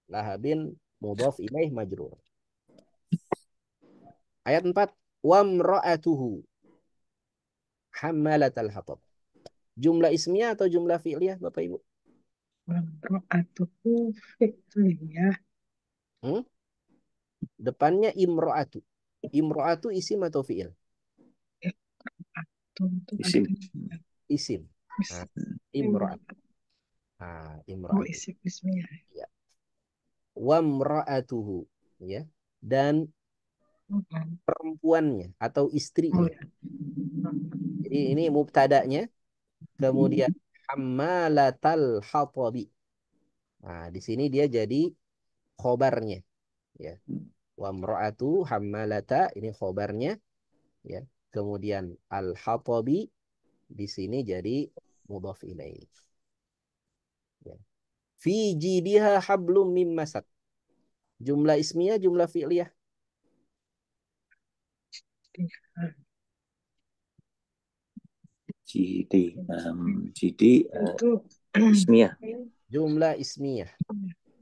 Lahabin mudhaf ilaih majrur. Ayat 4. Wamra'atuhu hammalatal hatab. Jumlah ismiyah atau jumlah fi'liyah Bapak Ibu? Wamro'atuhu fi'liyah. Hmm? Depannya imro'atu. Imro'atu isim atau fi'il? Itu Isim. artinya Isim. Nah, imro'at. Nah, Oh, imro'atu. isim ismiyah. Ya. Wamra'atuhu. Ya. Dan Hmm. perempuannya atau Oh istrinya. ya. Jadi ini mubtada'nya. Kemudian hammalatal hatabi. Nah, di sini dia jadi khobarnya. Ya. Wamra'atu hammalata ini khobarnya. Ya. Kemudian al-hatabi di sini jadi mudhaf ilaih. Ya. Fi jidiha hablum mim masad. Jumlah ismiyah, jumlah fi'liyah. Jidi. Jidi Itu ismiyah. Jumlah ismiyah.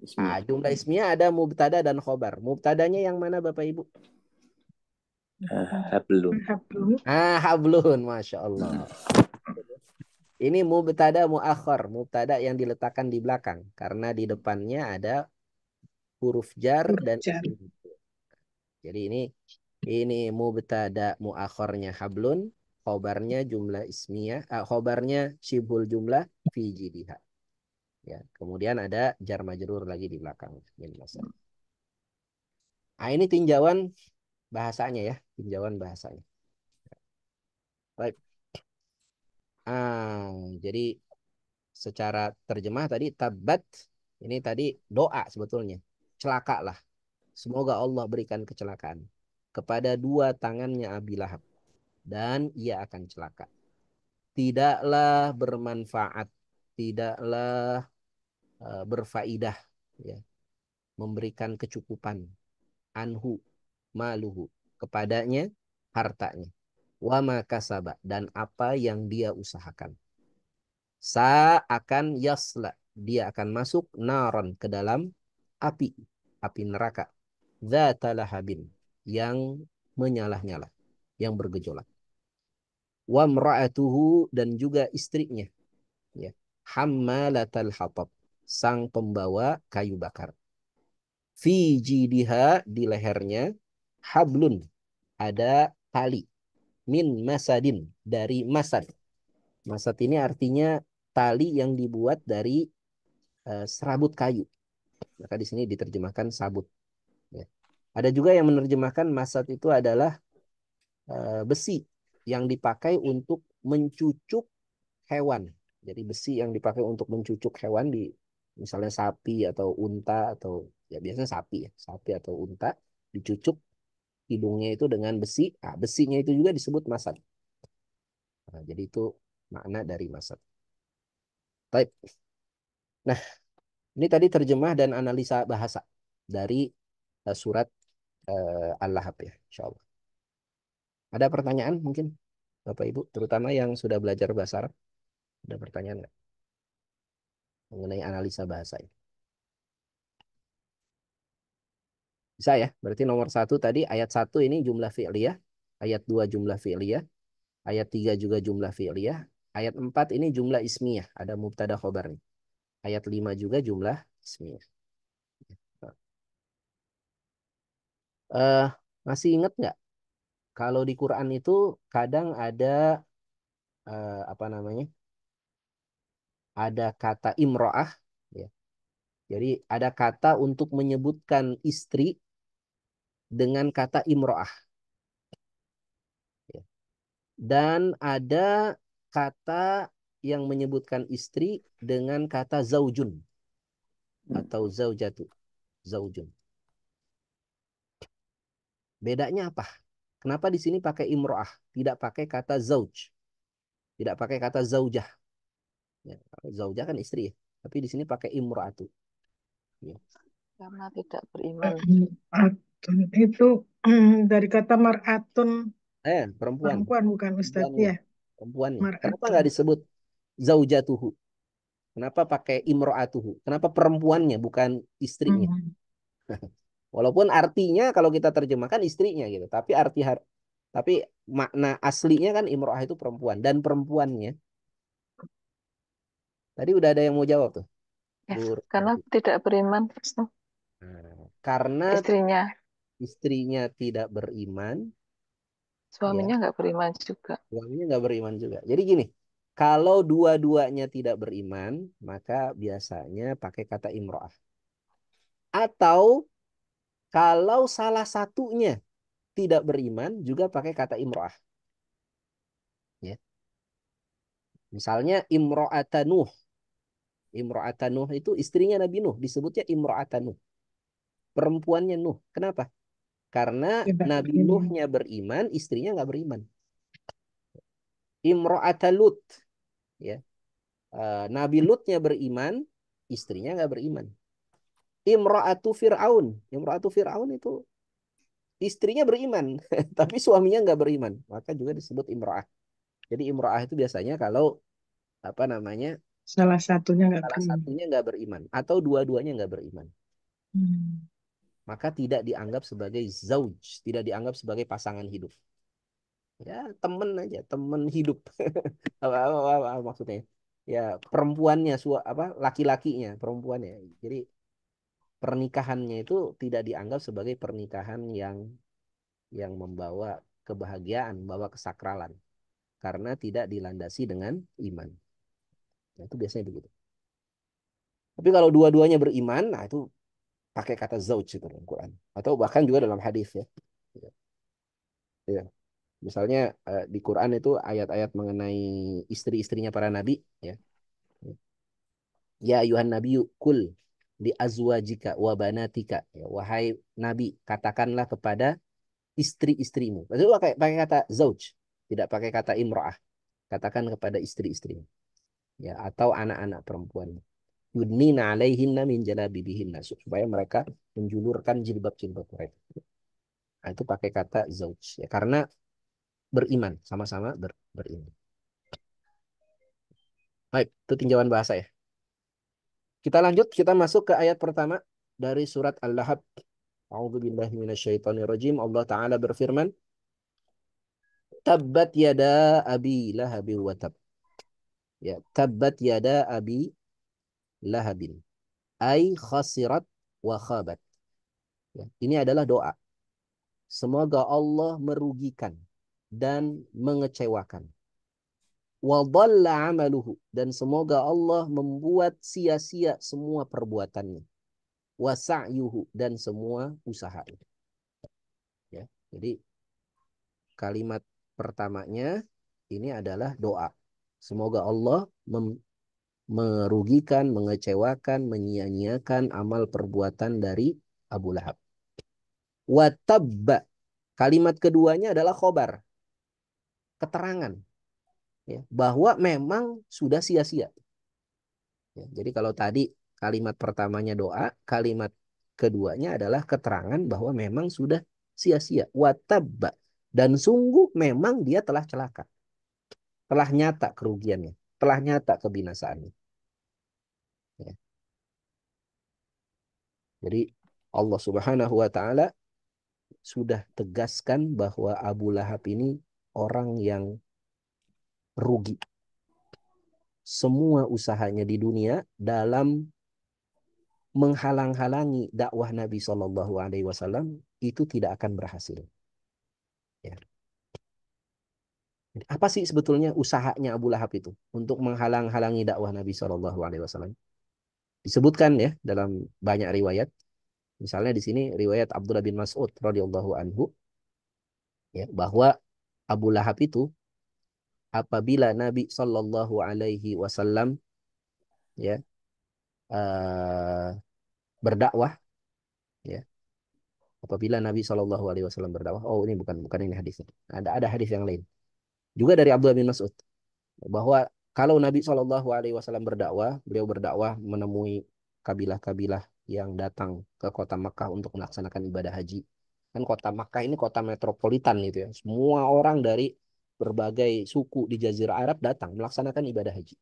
Ismiyah. Jumlah ismiyah ada mubtada dan khobar. Mubtadanya yang mana Bapak Ibu? Hablum. hablum. Hablun. Masya Allah. Ini mubtada muakhir. Mubtada yang diletakkan di belakang. Karena di depannya ada huruf jar dan Jar. isim. Jadi ini mubtada muakhirnya hablun. Khobarnya jumlah ismiyah. Khobarnya syibhul jumlah fi jidiha. Ya, kemudian ada jar majrur lagi di belakang. Ini tinjauan bahasanya ya, tinjauan bahasanya. Baik. Jadi secara terjemah tadi tabat ini tadi doa sebetulnya. Celakalah. Semoga Allah berikan kecelakaan kepada dua tangannya Abi Lahab dan ia akan celaka. Tidaklah bermanfaat, tidaklah berfaidah ya, memberikan kecukupan anhu maluhu kepadanya hartanya wa makasaba dan apa yang dia usahakan. Akan yasla dia akan masuk naron ke dalam api neraka dzata lahabin yang menyalah-nyala yang bergejolak wa mra'atuhu dan juga istrinya ya hammalatal hatab sang pembawa kayu bakar fi jidiha di lehernya hablun ada tali min masadin dari masad. Masad ini artinya tali yang dibuat dari serabut kayu. Maka di sini diterjemahkan sabut. Ya. Ada juga yang menerjemahkan masad itu adalah besi. yang dipakai untuk mencucuk hewan. Jadi besi yang dipakai untuk mencucuk hewan di misalnya sapi atau unta atau ya biasanya sapi atau unta dicucuk hidungnya itu dengan besi. Nah, besinya itu juga disebut masad. Nah, jadi itu makna dari masad. Baik. Nah, ini tadi terjemah dan analisa bahasa dari surat Al-Lahab ya, insya Allah. Ada pertanyaan mungkin Bapak Ibu, terutama yang sudah belajar bahasa Arab? Ada pertanyaan nggak mengenai analisa bahasa ini? Bisa ya? Berarti nomor satu tadi ayat satu ini jumlah fi'liyah, ayat dua jumlah fi'liyah, ayat tiga juga jumlah fi'liyah, ayat empat ini jumlah ismiyah, ada mubtada khobar nih. Ayat lima juga jumlah ismiyah. Eh, masih ingat nggak? Kalau di Quran itu kadang ada apa namanya? Ada kata imro'ah, ya. Jadi ada kata untuk menyebutkan istri dengan kata imro'ah. Ya. Dan ada kata yang menyebutkan istri dengan kata zaujun atau zaujatu, zaujun. Bedanya apa? Kenapa di sini pakai imro'ah, tidak pakai kata zauj, tidak pakai kata zaujah. Ya, zaujah kan istri ya, tapi di sini pakai imro'atu. Ya. Karena tidak beriman. Mar'atun itu dari kata mar'atun, Perempuan, perempuan bukan Ustadz perempuannya, ya. perempuannya. Kenapa Mar'atun. nggak disebut zaujatuhu? Kenapa pakai imro'atuhu? Kenapa perempuannya bukan istrinya? Hmm. Walaupun artinya kalau kita terjemahkan istrinya gitu, tapi makna aslinya kan imro'ah itu perempuan dan perempuannya. Tadi udah ada yang mau jawab tuh, Ya, Bu. karena tidak beriman. Nah, karena Istrinya, istrinya tidak beriman, ya suaminya nggak beriman juga. suaminya nggak beriman juga. Jadi gini, kalau dua-duanya tidak beriman, maka biasanya pakai kata imro'ah. Atau kalau salah satunya tidak beriman, juga pakai kata imro'ah. Ya. Misalnya Imro'atanuh. Imro'atanuh itu istrinya Nabi Nuh. Disebutnya Imro'atanuh. Perempuannya Nuh. Kenapa? Karena Tidak Nabi beriman. Nuhnya beriman, istrinya nggak beriman. Imro'atalut. Ya. Nabi Lutnya beriman, istrinya nggak beriman. Imro'atu Fir'aun. Imro'atu Fir'aun itu istrinya beriman, tapi suaminya nggak beriman. Maka juga disebut Imro'ah. Jadi Imro'ah itu biasanya kalau apa namanya Salah satunya nggak salah beriman. satunya nggak beriman atau dua-duanya nggak beriman, Hmm. maka tidak dianggap sebagai zauj, tidak dianggap sebagai pasangan hidup. Ya temen aja, temen hidup. Apa maksudnya? Ya perempuannya, apa laki-lakinya, perempuannya. Jadi pernikahannya itu tidak dianggap sebagai pernikahan yang membawa kebahagiaan, membawa kesakralan, karena tidak dilandasi dengan iman. Nah, itu biasanya begitu. Tapi kalau dua-duanya beriman, nah itu pakai kata zauj itu dalam Quran. Atau bahkan juga dalam hadis ya. Ya. Misalnya di Quran itu ayat-ayat mengenai istri-istrinya para nabi ya. Ya ayuhan nabiyyu kul di azwajika wa banatika. Ya, wahai nabi, katakanlah kepada istri-istrimu. Itu pakai kata zauj, tidak pakai kata imro'ah. Katakan kepada istri-istrimu. Ya, atau anak-anak perempuan. Yudnina alaihinna min jalabibihinna. Supaya mereka menjulurkan jilbab-jilbab mereka. Nah, itu pakai kata zauj. Ya, karena beriman. Sama-sama beriman. Baik, itu tinjauan bahasa ya. Kita lanjut, kita masuk ke ayat pertama dari surat Al-Lahab. A'udzubillahi minasyaitonirrajim. Allah Ta'ala berfirman, Tabbat yada abi lahabi wa tab. Ya, tabbat yada abi lahabin. Ay khasirat wa khabat. Ya, ini adalah doa. Semoga Allah merugikan dan mengecewakan. Wa dhalla amaluhu. Dan semoga Allah membuat sia-sia semua perbuatannya. Wa sa'yuhu. Dan semua usahanya. Ya, jadi kalimat pertamanya ini adalah doa. Semoga Allah merugikan, mengecewakan, menyia-nyiakan amal perbuatan dari Abu Lahab. Watabba. Kalimat keduanya adalah khobar, keterangan, ya, bahwa memang sudah sia-sia. Ya, jadi kalau tadi kalimat pertamanya doa, kalimat keduanya adalah keterangan bahwa memang sudah sia-sia. Watabba. Dan sungguh memang dia telah celaka. Telah nyata kerugiannya. Telah nyata kebinasaannya. Ya. Jadi Allah Subhanahu wa Ta'ala sudah tegaskan bahwa Abu Lahab ini orang yang rugi. Semua usahanya di dunia dalam menghalang-halangi dakwah Nabi Shallallahu Alaihi Wasallam itu tidak akan berhasil. Ya. Apa sih sebetulnya usahanya Abu Lahab itu untuk menghalang-halangi dakwah Nabi Shallallahu Alaihi Wasallam? Disebutkan ya dalam banyak riwayat. Misalnya di sini riwayat Abdullah bin Mas'ud radhiyallahu anhu, ya, bahwa Abu Lahab itu apabila Nabi Shallallahu Alaihi Wasallam, ya, berdakwah, ya, apabila Nabi Shallallahu Alaihi Wasallam berdakwah, oh ini bukan ini hadisnya, ada hadis yang lain juga dari Abdullah bin Mas'ud bahwa kalau Nabi Shallallahu Alaihi Wasallam berdakwah, beliau berdakwah menemui kabilah-kabilah yang datang ke kota Makkah untuk melaksanakan ibadah haji. Kan kota Makkah ini kota metropolitan gitu ya. Semua orang dari berbagai suku di Jazirah Arab datang melaksanakan ibadah haji.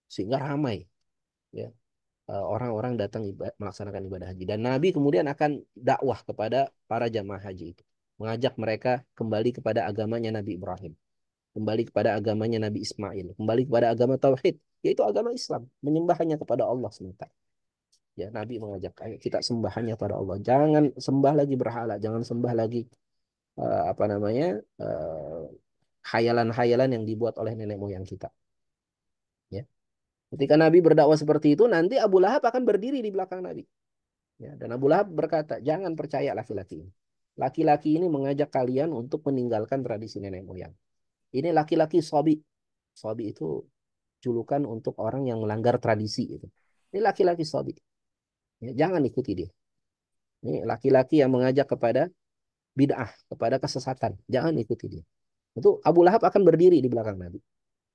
Sehingga ramai, ya, orang-orang datang melaksanakan ibadah haji. Dan Nabi kemudian akan dakwah kepada para jamaah haji itu. Mengajak mereka kembali kepada agamanya Nabi Ibrahim. Kembali kepada agamanya Nabi Ismail. Kembali kepada agama Tauhid. Yaitu agama Islam. Menyembahnya kepada Allah semata. Ya, Nabi mengajak, ayo kita sembah hanya pada Allah. Jangan sembah lagi berhala. Jangan sembah lagi apa namanya, khayalan-khayalan yang dibuat oleh nenek moyang kita. Ya. Ketika Nabi berdakwah seperti itu, nanti Abu Lahab akan berdiri di belakang Nabi. Ya, dan Abu Lahab berkata, jangan percaya laki-laki ini. Laki-laki ini mengajak kalian untuk meninggalkan tradisi nenek moyang. Ini laki-laki sobi. Sobi itu julukan untuk orang yang melanggar tradisi. Itu. Ini laki-laki sobi. Ya, jangan ikuti dia. Ini laki-laki yang mengajak kepada bid'ah, kepada kesesatan. Jangan ikuti dia. Itu Abu Lahab akan berdiri di belakang Nabi.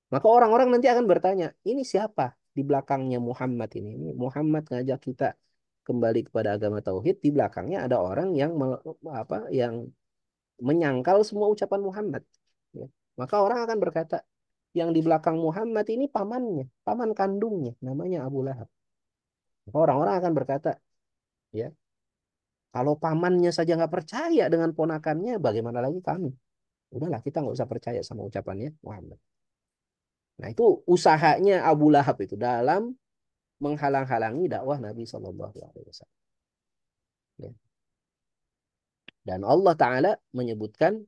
Maka orang-orang nanti akan bertanya, ini siapa di belakangnya Muhammad ini? Ini Muhammad ngajak kita kembali kepada agama tauhid, di belakangnya ada orang yang yang menyangkal semua ucapan Muhammad. Ya. Maka orang akan berkata, yang di belakang Muhammad ini pamannya, paman kandungnya, namanya Abu Lahab. Maka orang-orang akan berkata, ya, kalau pamannya saja nggak percaya dengan ponakannya, bagaimana lagi kami? Udahlah, kita nggak usah percaya sama ucapannya Muhammad. Nah, itu usahanya Abu Lahab itu dalam menghalang-halangi dakwah Nabi Shallallahu Alaihi Wasallam. Ya. Dan Allah Ta'ala menyebutkan,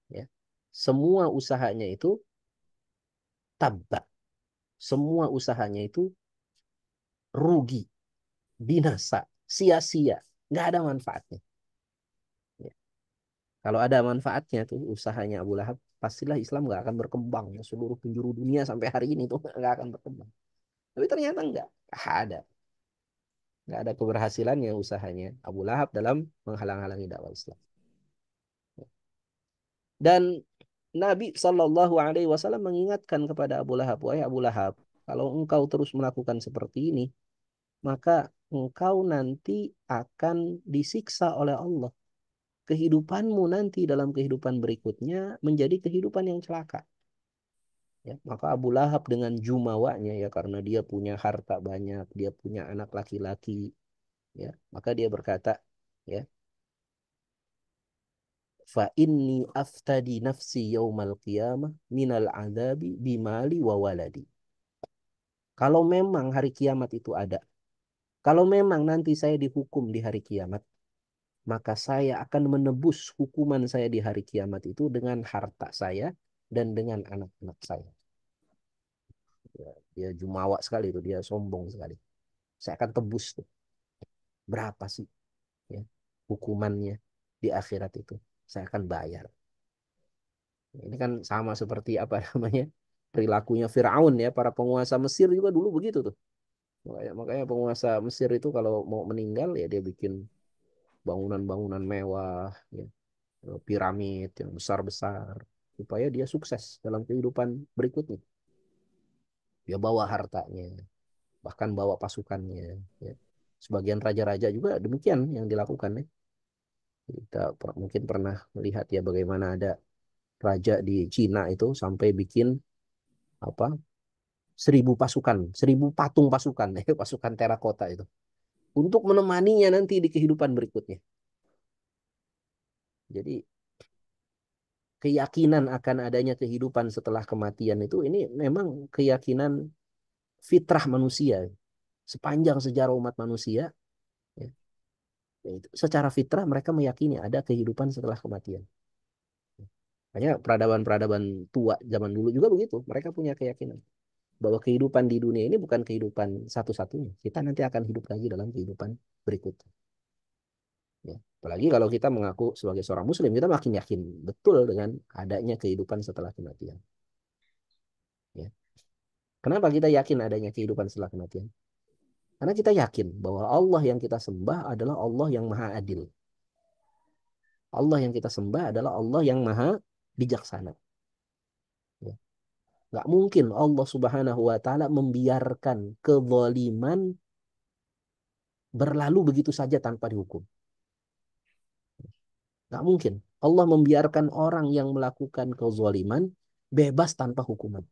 ya, semua usahanya itu tabba. Semua usahanya itu rugi, binasa, sia-sia. Nggak ada manfaatnya. Ya. Kalau ada manfaatnya tuh usahanya Abu Lahab, pastilah Islam nggak akan berkembang. Ya. Seluruh penjuru dunia sampai hari ini tuh nggak akan berkembang. Tapi ternyata nggak ada. Nggak ada keberhasilannya usahanya Abu Lahab dalam menghalang-halangi dakwah Islam. Dan Nabi Shallallahu Alaihi Wasallam mengingatkan kepada Abu Lahab, wahai Abu Lahab, kalau engkau terus melakukan seperti ini, maka engkau nanti akan disiksa oleh Allah. Kehidupanmu nanti dalam kehidupan berikutnya menjadi kehidupan yang celaka. Ya, maka Abu Lahab dengan jumawanya, ya, karena dia punya harta banyak, dia punya anak laki-laki, ya, maka dia berkata, ya, fa inni aftadi nafsi yaumal qiyamah minal adabi bimali wa waladi. Kalau memang hari kiamat itu ada, kalau memang nanti saya dihukum di hari kiamat, maka saya akan menebus hukuman saya di hari kiamat itu dengan harta saya dan dengan anak-anak saya. Ya, dia jumawa sekali itu, dia sombong sekali. Saya akan tebus tuh. Berapa sih, ya, hukumannya di akhirat itu? Saya akan bayar. Ini kan sama seperti apa namanya perilakunya Firaun ya, para penguasa Mesir juga dulu begitu tuh. Makanya penguasa Mesir itu kalau mau meninggal ya dia bikin bangunan-bangunan mewah, ya, piramid yang besar-besar supaya dia sukses dalam kehidupan berikutnya. Dia bawa hartanya, bahkan bawa pasukannya. Ya. Sebagian raja-raja juga demikian yang dilakukan ya. Kita mungkin pernah melihat ya bagaimana ada raja di Cina itu sampai bikin apa 1.000 pasukan, 1.000 patung pasukan, pasukan terakota itu untuk menemaninya nanti di kehidupan berikutnya. Jadi keyakinan akan adanya kehidupan setelah kematian itu ini memang keyakinan fitrah manusia sepanjang sejarah umat manusia. Ya, secara fitrah mereka meyakini ada kehidupan setelah kematian. Makanya peradaban-peradaban tua zaman dulu juga begitu. Mereka punya keyakinan bahwa kehidupan di dunia ini bukan kehidupan satu-satunya. Kita nanti akan hidup lagi dalam kehidupan berikutnya. Ya. Apalagi kalau kita mengaku sebagai seorang muslim, kita makin yakin betul dengan adanya kehidupan setelah kematian. Ya. Kenapa kita yakin adanya kehidupan setelah kematian? Karena kita yakin bahwa Allah yang kita sembah adalah Allah yang maha adil. Allah yang kita sembah adalah Allah yang maha bijaksana. Ya. Nggak mungkin Allah Subhanahu wa Ta'ala membiarkan kezaliman berlalu begitu saja tanpa dihukum. Nggak mungkin. Allah membiarkan orang yang melakukan kezaliman bebas tanpa hukuman.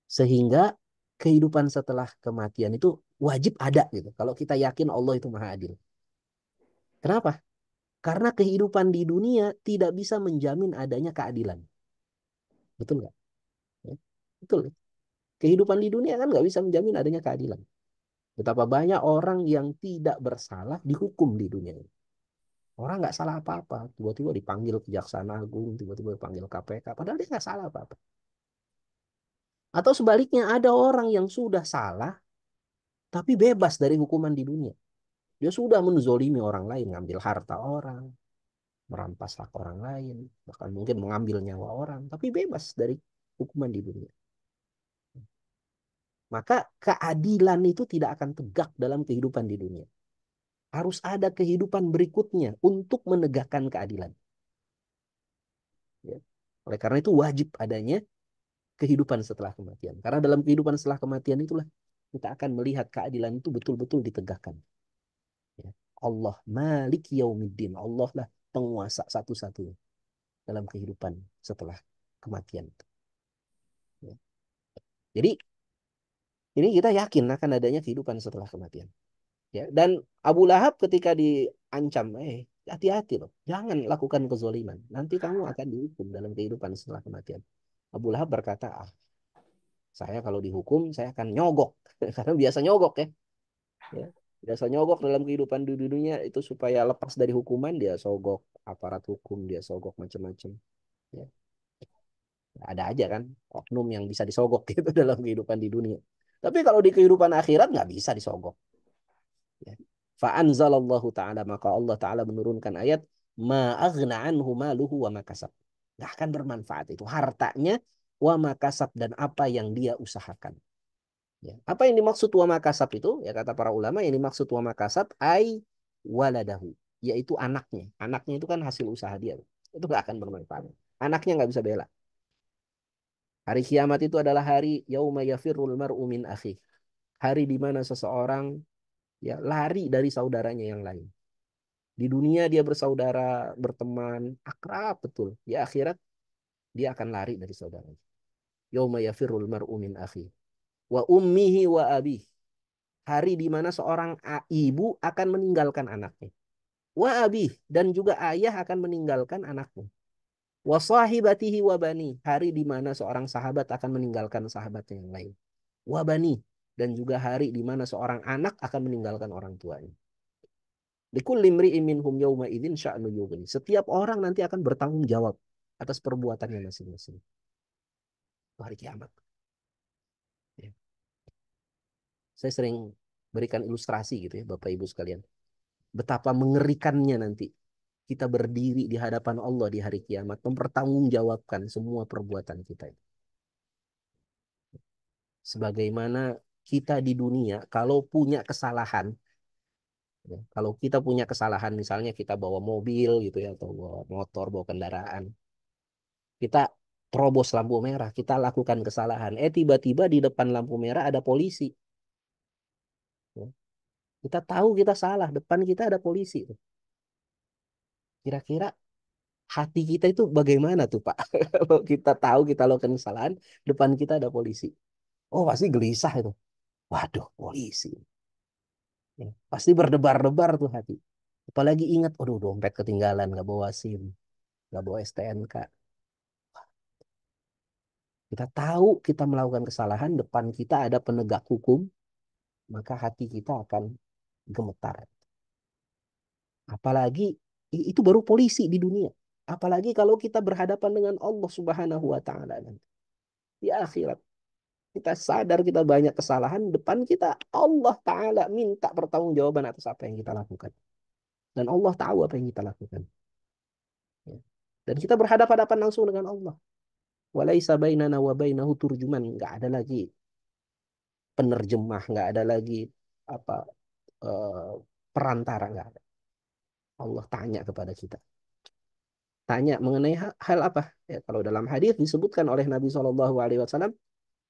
Sehingga kehidupan setelah kematian itu wajib ada gitu. Kalau kita yakin Allah itu maha adil. Kenapa? Karena kehidupan di dunia tidak bisa menjamin adanya keadilan. Betul nggak? Ya, betul. Kehidupan di dunia kan nggak bisa menjamin adanya keadilan. Betapa banyak orang yang tidak bersalah dihukum di dunia ini. Orang nggak salah apa-apa. Tiba-tiba dipanggil Kejaksaan Agung, tiba-tiba dipanggil KPK. Padahal dia nggak salah apa-apa. Atau sebaliknya ada orang yang sudah salah, tapi bebas dari hukuman di dunia. Dia sudah menzolimi orang lain, ngambil harta orang, merampas hak orang lain, bahkan mungkin mengambil nyawa orang, tapi bebas dari hukuman di dunia. Maka keadilan itu tidak akan tegak dalam kehidupan di dunia. Harus ada kehidupan berikutnya untuk menegakkan keadilan. Ya. Oleh karena itu wajib adanya kehidupan setelah kematian. Karena dalam kehidupan setelah kematian itulah kita akan melihat keadilan itu betul-betul ditegakkan. Ya. Allah Malik Yaumiddin. Allah lah penguasa satu-satunya dalam kehidupan setelah kematian. Ya. Jadi ini kita yakin akan adanya kehidupan setelah kematian. Ya. Dan Abu Lahab ketika diancam, hati-hati loh, jangan lakukan kezoliman. Nanti kamu akan dihukum dalam kehidupan setelah kematian. Abu Lahab berkata, saya kalau dihukum saya akan nyogok, karena biasa nyogok ya. Ya. Biasa nyogok dalam kehidupan di dunia itu supaya lepas dari hukuman dia sogok aparat hukum, dia sogok macam-macam. Ya. Ada aja kan oknum yang bisa disogok gitu dalam kehidupan di dunia. Tapi kalau di kehidupan akhirat nggak bisa disogok. Ya. Fa'anzalallahu ta'ala maka Allah ta'ala menurunkan ayat ma aghna anhu maluhu wa makasab. Nggak akan bermanfaat itu hartanya wa makasab dan apa yang dia usahakan. Ya. Apa yang dimaksud wa makasab itu? Ya kata para ulama yang dimaksud wa makasab ai waladahu, yaitu anaknya. Anaknya itu kan hasil usaha dia. Itu nggak akan bermanfaat. Anaknya nggak bisa bela. Hari kiamat itu adalah hari yauma yafirrul mar'u min akhi. Hari di mana seseorang ya lari dari saudaranya yang lain. Di dunia dia bersaudara, berteman, akrab betul. Di akhirat dia akan lari dari saudaranya. Yauma yafirrul mar'u min akhi wa ummihi wa abih. Hari di mana seorang ibu akan meninggalkan anaknya. Wa abih dan juga ayah akan meninggalkan anaknya. Wa sahibatihi wa bani. Hari di mana seorang sahabat akan meninggalkan sahabatnya yang lain. Wa bani dan juga hari di mana seorang anak akan meninggalkan orang tuanya. Likulli imri'in minhum yawma idzin sya'nu yughni. Setiap orang nanti akan bertanggung jawab atas perbuatannya masing-masing. Hari kiamat. Ya. Saya sering berikan ilustrasi gitu ya Bapak Ibu sekalian. Betapa mengerikannya nanti kita berdiri di hadapan Allah di hari kiamat, mempertanggungjawabkan semua perbuatan kita. Sebagaimana kita di dunia, kalau punya kesalahan, ya, kalau kita punya kesalahan, misalnya kita bawa mobil gitu ya, atau bawa motor, bawa kendaraan, kita terobos lampu merah, kita lakukan kesalahan. Tiba-tiba di depan lampu merah ada polisi. Ya. Kita tahu kita salah, depan kita ada polisi. Kira-kira hati kita itu bagaimana tuh Pak? Kalau kita tahu kita lakukan kesalahan, depan kita ada polisi. Oh pasti gelisah itu. Waduh, polisi. Ya, pasti berdebar-debar tuh hati. Apalagi ingat, aduh dompet ketinggalan, nggak bawa SIM, nggak bawa STNK. Kita tahu kita melakukan kesalahan, depan kita ada penegak hukum, maka hati kita akan gemetar. Apalagi itu baru polisi di dunia. Apalagi kalau kita berhadapan dengan Allah Subhanahu wa taala nanti di akhirat. Kita sadar kita banyak kesalahan, depan kita Allah taala minta pertanggungjawaban atas apa yang kita lakukan. Dan Allah tahu apa yang kita lakukan. Ya. Dan kita berhadapan-hadapan langsung dengan Allah. Walaisa bainana wa bainahu turjuman, nggak ada lagi penerjemah, nggak ada lagi apa eh, perantara, nggak ada. Allah tanya kepada kita. Tanya mengenai hal apa? Ya, kalau dalam hadis disebutkan oleh Nabi SAW,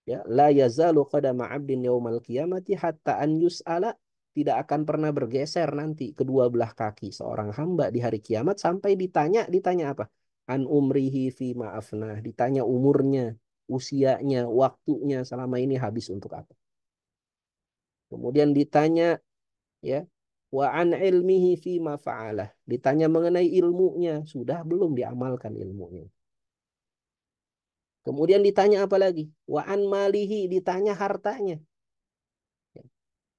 ya, la yazalu qadama 'abdin yaumal qiyamati hatta an yus'ala, tidak akan pernah bergeser nanti kedua belah kaki seorang hamba di hari kiamat sampai ditanya apa? An umrihi fi ma'afnah, ditanya umurnya, usianya, waktunya selama ini habis untuk apa? Kemudian ditanya, ya, wa an ilmihi fi ma fa'alah, ditanya mengenai ilmunya, sudah belum diamalkan ilmunya. Kemudian ditanya apa lagi? Wa an malihi, ditanya hartanya.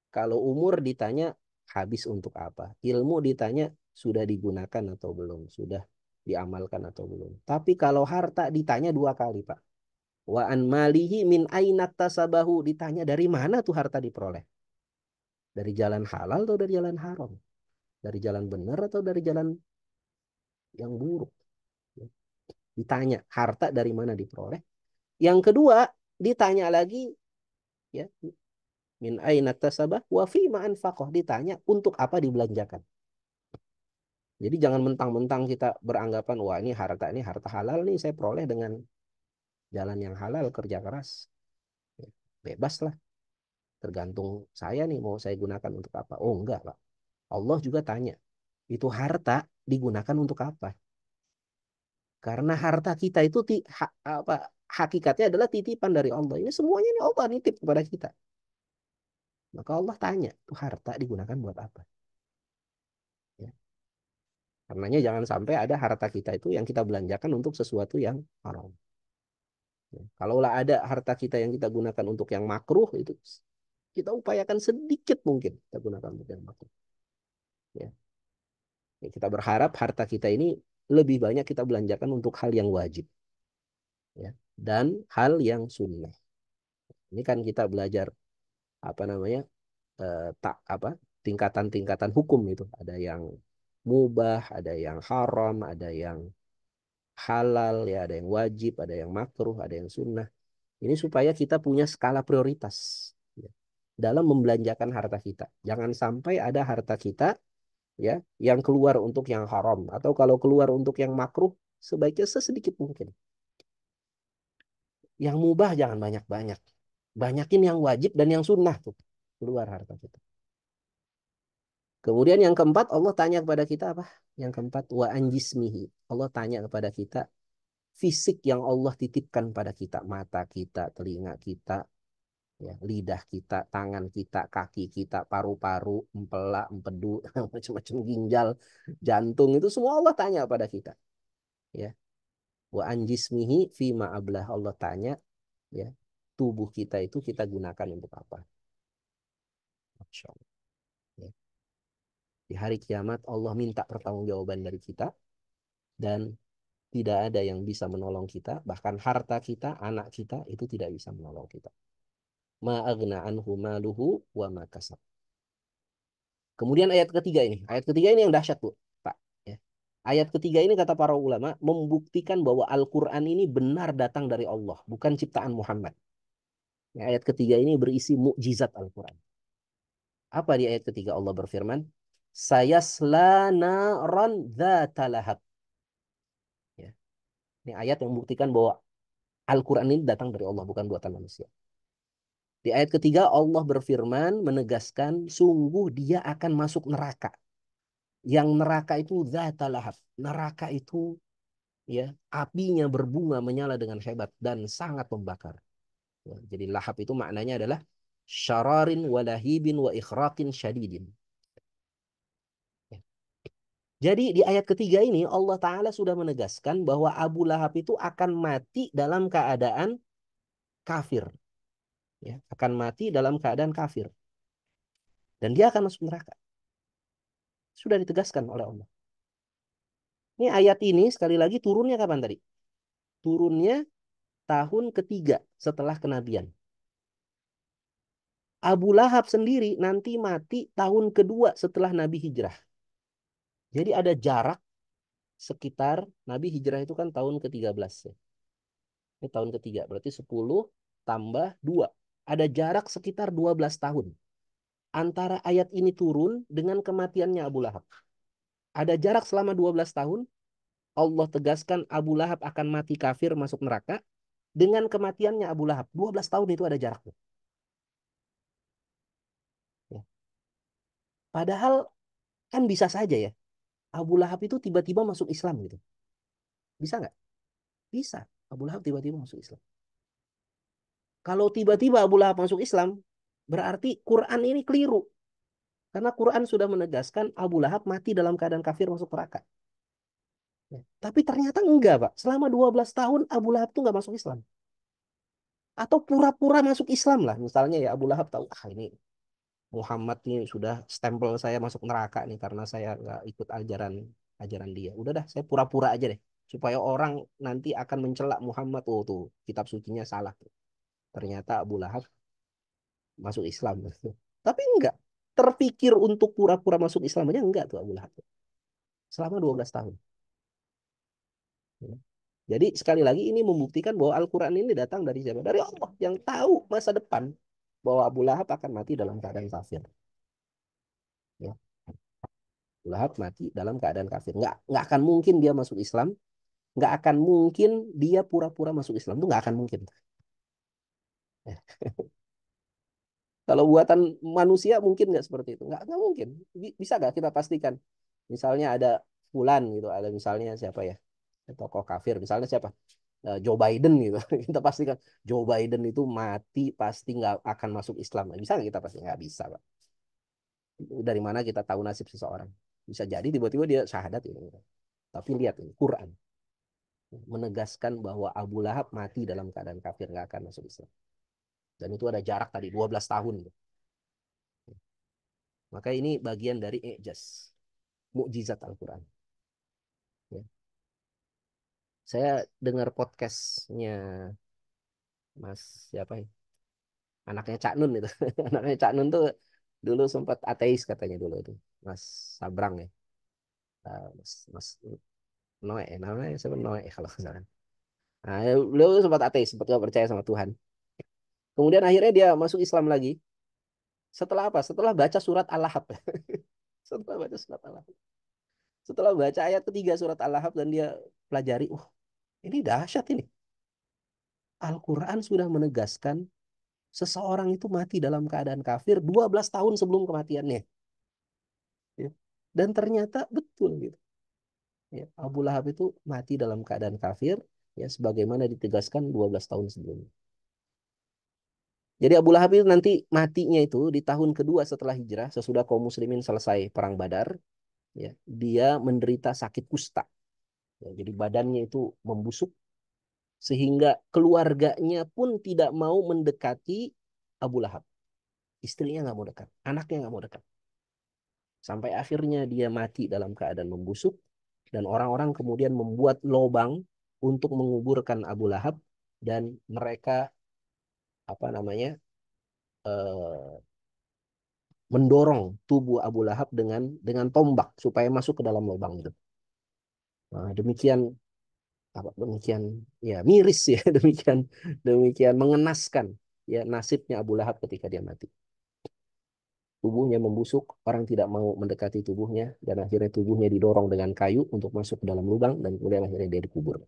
Kalau umur ditanya habis untuk apa? Ilmu ditanya sudah digunakan atau belum? Sudah diamalkan atau belum? Tapi kalau harta ditanya dua kali, Pak. Wa an malihi min ainat tasabahu, ditanya dari mana tuh harta diperoleh? Dari jalan halal atau dari jalan haram? Dari jalan benar atau dari jalan yang buruk? Ditanya harta dari mana diperoleh. Yang kedua, ditanya lagi, ya, min ainat tasabah wa fi ma anfaqah, ditanya untuk apa dibelanjakan. Jadi jangan mentang-mentang kita beranggapan, wah ini harta halal nih saya peroleh dengan jalan yang halal, kerja keras. Ya, bebas lah, tergantung saya nih mau saya gunakan untuk apa. Oh enggak Pak. Allah juga tanya, itu harta digunakan untuk apa? Karena harta kita itu hakikatnya adalah titipan dari Allah. Ini semuanya ini Allah nitip kepada kita. Maka Allah tanya, itu harta digunakan buat apa? Ya. Karenanya jangan sampai ada harta kita itu yang kita belanjakan untuk sesuatu yang haram. Ya. Kalaulah ada harta kita yang kita gunakan untuk yang makruh, itu kita upayakan sedikit mungkin kita gunakan untuk yang makruh. Ya. Ya, kita berharap harta kita ini lebih banyak kita belanjakan untuk hal yang wajib, ya, dan hal yang sunnah. Ini kan kita belajar apa namanya tak apa tingkatan-tingkatan hukum itu. Ada yang mubah, ada yang haram, ada yang halal, ya, ada yang wajib, ada yang makruh, ada yang sunnah. Ini supaya kita punya skala prioritas, ya, dalam membelanjakan harta kita. Jangan sampai ada harta kita, ya, yang keluar untuk yang haram, atau kalau keluar untuk yang makruh sebaiknya sesedikit mungkin. Yang mubah jangan banyak-banyak. Banyakin yang wajib dan yang sunnah tuh keluar harta kita. Kemudian yang keempat, Allah tanya kepada kita apa? Yang keempat, wa anjismihi. Allah tanya kepada kita fisik yang Allah titipkan pada kita, mata kita, telinga kita, ya, lidah kita, tangan kita, kaki kita, paru-paru, empela, empedu, macam-macam, ginjal, jantung, itu semua Allah tanya pada kita. Ya, wa anjismihi fi ma'ablah, Allah tanya, ya, tubuh kita itu kita gunakan untuk apa? Masya Allah. Ya. Di hari kiamat Allah minta pertanggungjawaban dari kita, dan tidak ada yang bisa menolong kita, bahkan harta kita, anak kita itu tidak bisa menolong kita. Ma'agna anhu maluhu wa ma kasab. Kemudian ayat ketiga ini yang dahsyat, Bu, Pak, ya. Ayat ketiga ini kata para ulama membuktikan bahwa Al-Quran ini benar datang dari Allah, bukan ciptaan Muhammad. Ayat ketiga ini berisi mukjizat Al-Quran. Apa di ayat ketiga Allah berfirman? Sayasla naran dzata lahab. Ya. Ini ayat yang membuktikan bahwa Al-Quran ini datang dari Allah, bukan buatan manusia. Di ayat ketiga Allah berfirman menegaskan sungguh dia akan masuk neraka. Yang neraka itu dzata lahab. Neraka itu ya apinya berbunga menyala dengan hebat dan sangat membakar. Ya, jadi lahab itu maknanya adalah syararin walahibin wa ikhraqin syadidin. Ya. Jadi di ayat ketiga ini Allah Ta'ala sudah menegaskan bahwa Abu Lahab itu akan mati dalam keadaan kafir. Ya, akan mati dalam keadaan kafir. Dan dia akan masuk neraka. Sudah ditegaskan oleh Allah. Ini ayat ini sekali lagi turunnya kapan tadi? Turunnya tahun ketiga setelah kenabian. Abu Lahab sendiri nanti mati tahun kedua setelah Nabi hijrah. Jadi ada jarak sekitar Nabi hijrah itu kan tahun ke-13 ya. Ini tahun ketiga, berarti 10 tambah 2. Ada jarak sekitar 12 tahun antara ayat ini turun dengan kematiannya Abu Lahab. Ada jarak selama 12 tahun, Allah tegaskan Abu Lahab akan mati kafir masuk neraka dengan kematiannya Abu Lahab. 12 tahun itu ada jaraknya. Ya. Padahal kan bisa saja ya, Abu Lahab itu tiba-tiba masuk Islam gitu. Bisa nggak? Bisa. Abu Lahab tiba-tiba masuk Islam. Kalau tiba-tiba Abu Lahab masuk Islam, berarti Quran ini keliru. Karena Quran sudah menegaskan Abu Lahab mati dalam keadaan kafir masuk neraka. Ya. Tapi ternyata enggak, Pak. Selama 12 tahun Abu Lahab tuh nggak masuk Islam. Atau pura-pura masuk Islam lah. Misalnya ya Abu Lahab tahu, ini Muhammad nih sudah stempel saya masuk neraka nih karena saya nggak ikut ajaran ajaran dia. Udah dah, saya pura-pura aja deh. Supaya orang nanti akan mencela Muhammad. Oh tuh, kitab sucinya salah tuh. Ternyata Abu Lahab masuk Islam. Tapi enggak. Terpikir untuk pura-pura masuk Islam aja enggak tuh Abu Lahab. Selama 12 tahun. Ya. Jadi sekali lagi ini membuktikan bahwa Al-Quran ini datang dari siapa? Dari Allah yang tahu masa depan bahwa Abu Lahab akan mati dalam keadaan kafir. Ya. Abu Lahab mati dalam keadaan kafir. Nggak akan mungkin dia masuk Islam. Nggak akan mungkin dia pura-pura masuk Islam. Itu nggak akan mungkin. Ya. Kalau buatan manusia mungkin nggak seperti itu. Nggak mungkin. Bisa nggak kita pastikan? Misalnya ada Fulan gitu. Ada misalnya siapa ya? Tokoh kafir. Misalnya siapa? Joe Biden gitu. Kita pastikan Joe Biden itu mati pasti nggak akan masuk Islam. Bisa nggak kita pasti? Nggak bisa, Pak. Dari mana kita tahu nasib seseorang? Bisa jadi tiba-tiba dia syahadat. Gitu. Tapi lihat ini, Quran menegaskan bahwa Abu Lahab mati dalam keadaan kafir. Nggak akan masuk Islam. Dan itu ada jarak tadi 12 tahun. Gitu. Maka ini bagian dari i'jaz. Mukjizat Al-Quran. Ya. Saya dengar podcastnya Mas siapa ya? Anaknya Cak Nun itu. Anaknya Cak Nun tuh dulu sempat ateis katanya dulu itu. Mas Sabrang ya. Mas Noe, namanya siapa Noe kalau nggak salah. Nah, beliau sempat ateis, sempat nggak percaya sama Tuhan. Kemudian akhirnya dia masuk Islam lagi. Setelah apa? Setelah baca surat Al-Lahab. Setelah baca surat Al-Lahab. Setelah baca ayat ketiga surat Al-Lahab dan dia pelajari, ini dahsyat ini. Al-Quran sudah menegaskan seseorang itu mati dalam keadaan kafir 12 tahun sebelum kematiannya. Ya. Dan ternyata betul gitu. Ya, Abu Lahab itu mati dalam keadaan kafir ya sebagaimana ditegaskan 12 tahun sebelumnya. Jadi Abu Lahab itu nanti matinya itu di tahun kedua setelah hijrah sesudah kaum muslimin selesai perang Badar ya, dia menderita sakit kusta. Ya, jadi badannya itu membusuk sehingga keluarganya pun tidak mau mendekati Abu Lahab. Istrinya nggak mau dekat, anaknya nggak mau dekat. Sampai akhirnya dia mati dalam keadaan membusuk dan orang-orang kemudian membuat lubang untuk menguburkan Abu Lahab dan mereka apa namanya eh, mendorong tubuh Abu Lahab dengan tombak supaya masuk ke dalam lubang itu. Demikian apa demikian ya miris ya demikian demikian mengenaskan ya nasibnya Abu Lahab ketika dia mati. Tubuhnya membusuk, orang tidak mau mendekati tubuhnya dan akhirnya tubuhnya didorong dengan kayu untuk masuk ke dalam lubang dan kemudian akhirnya dia dikubur.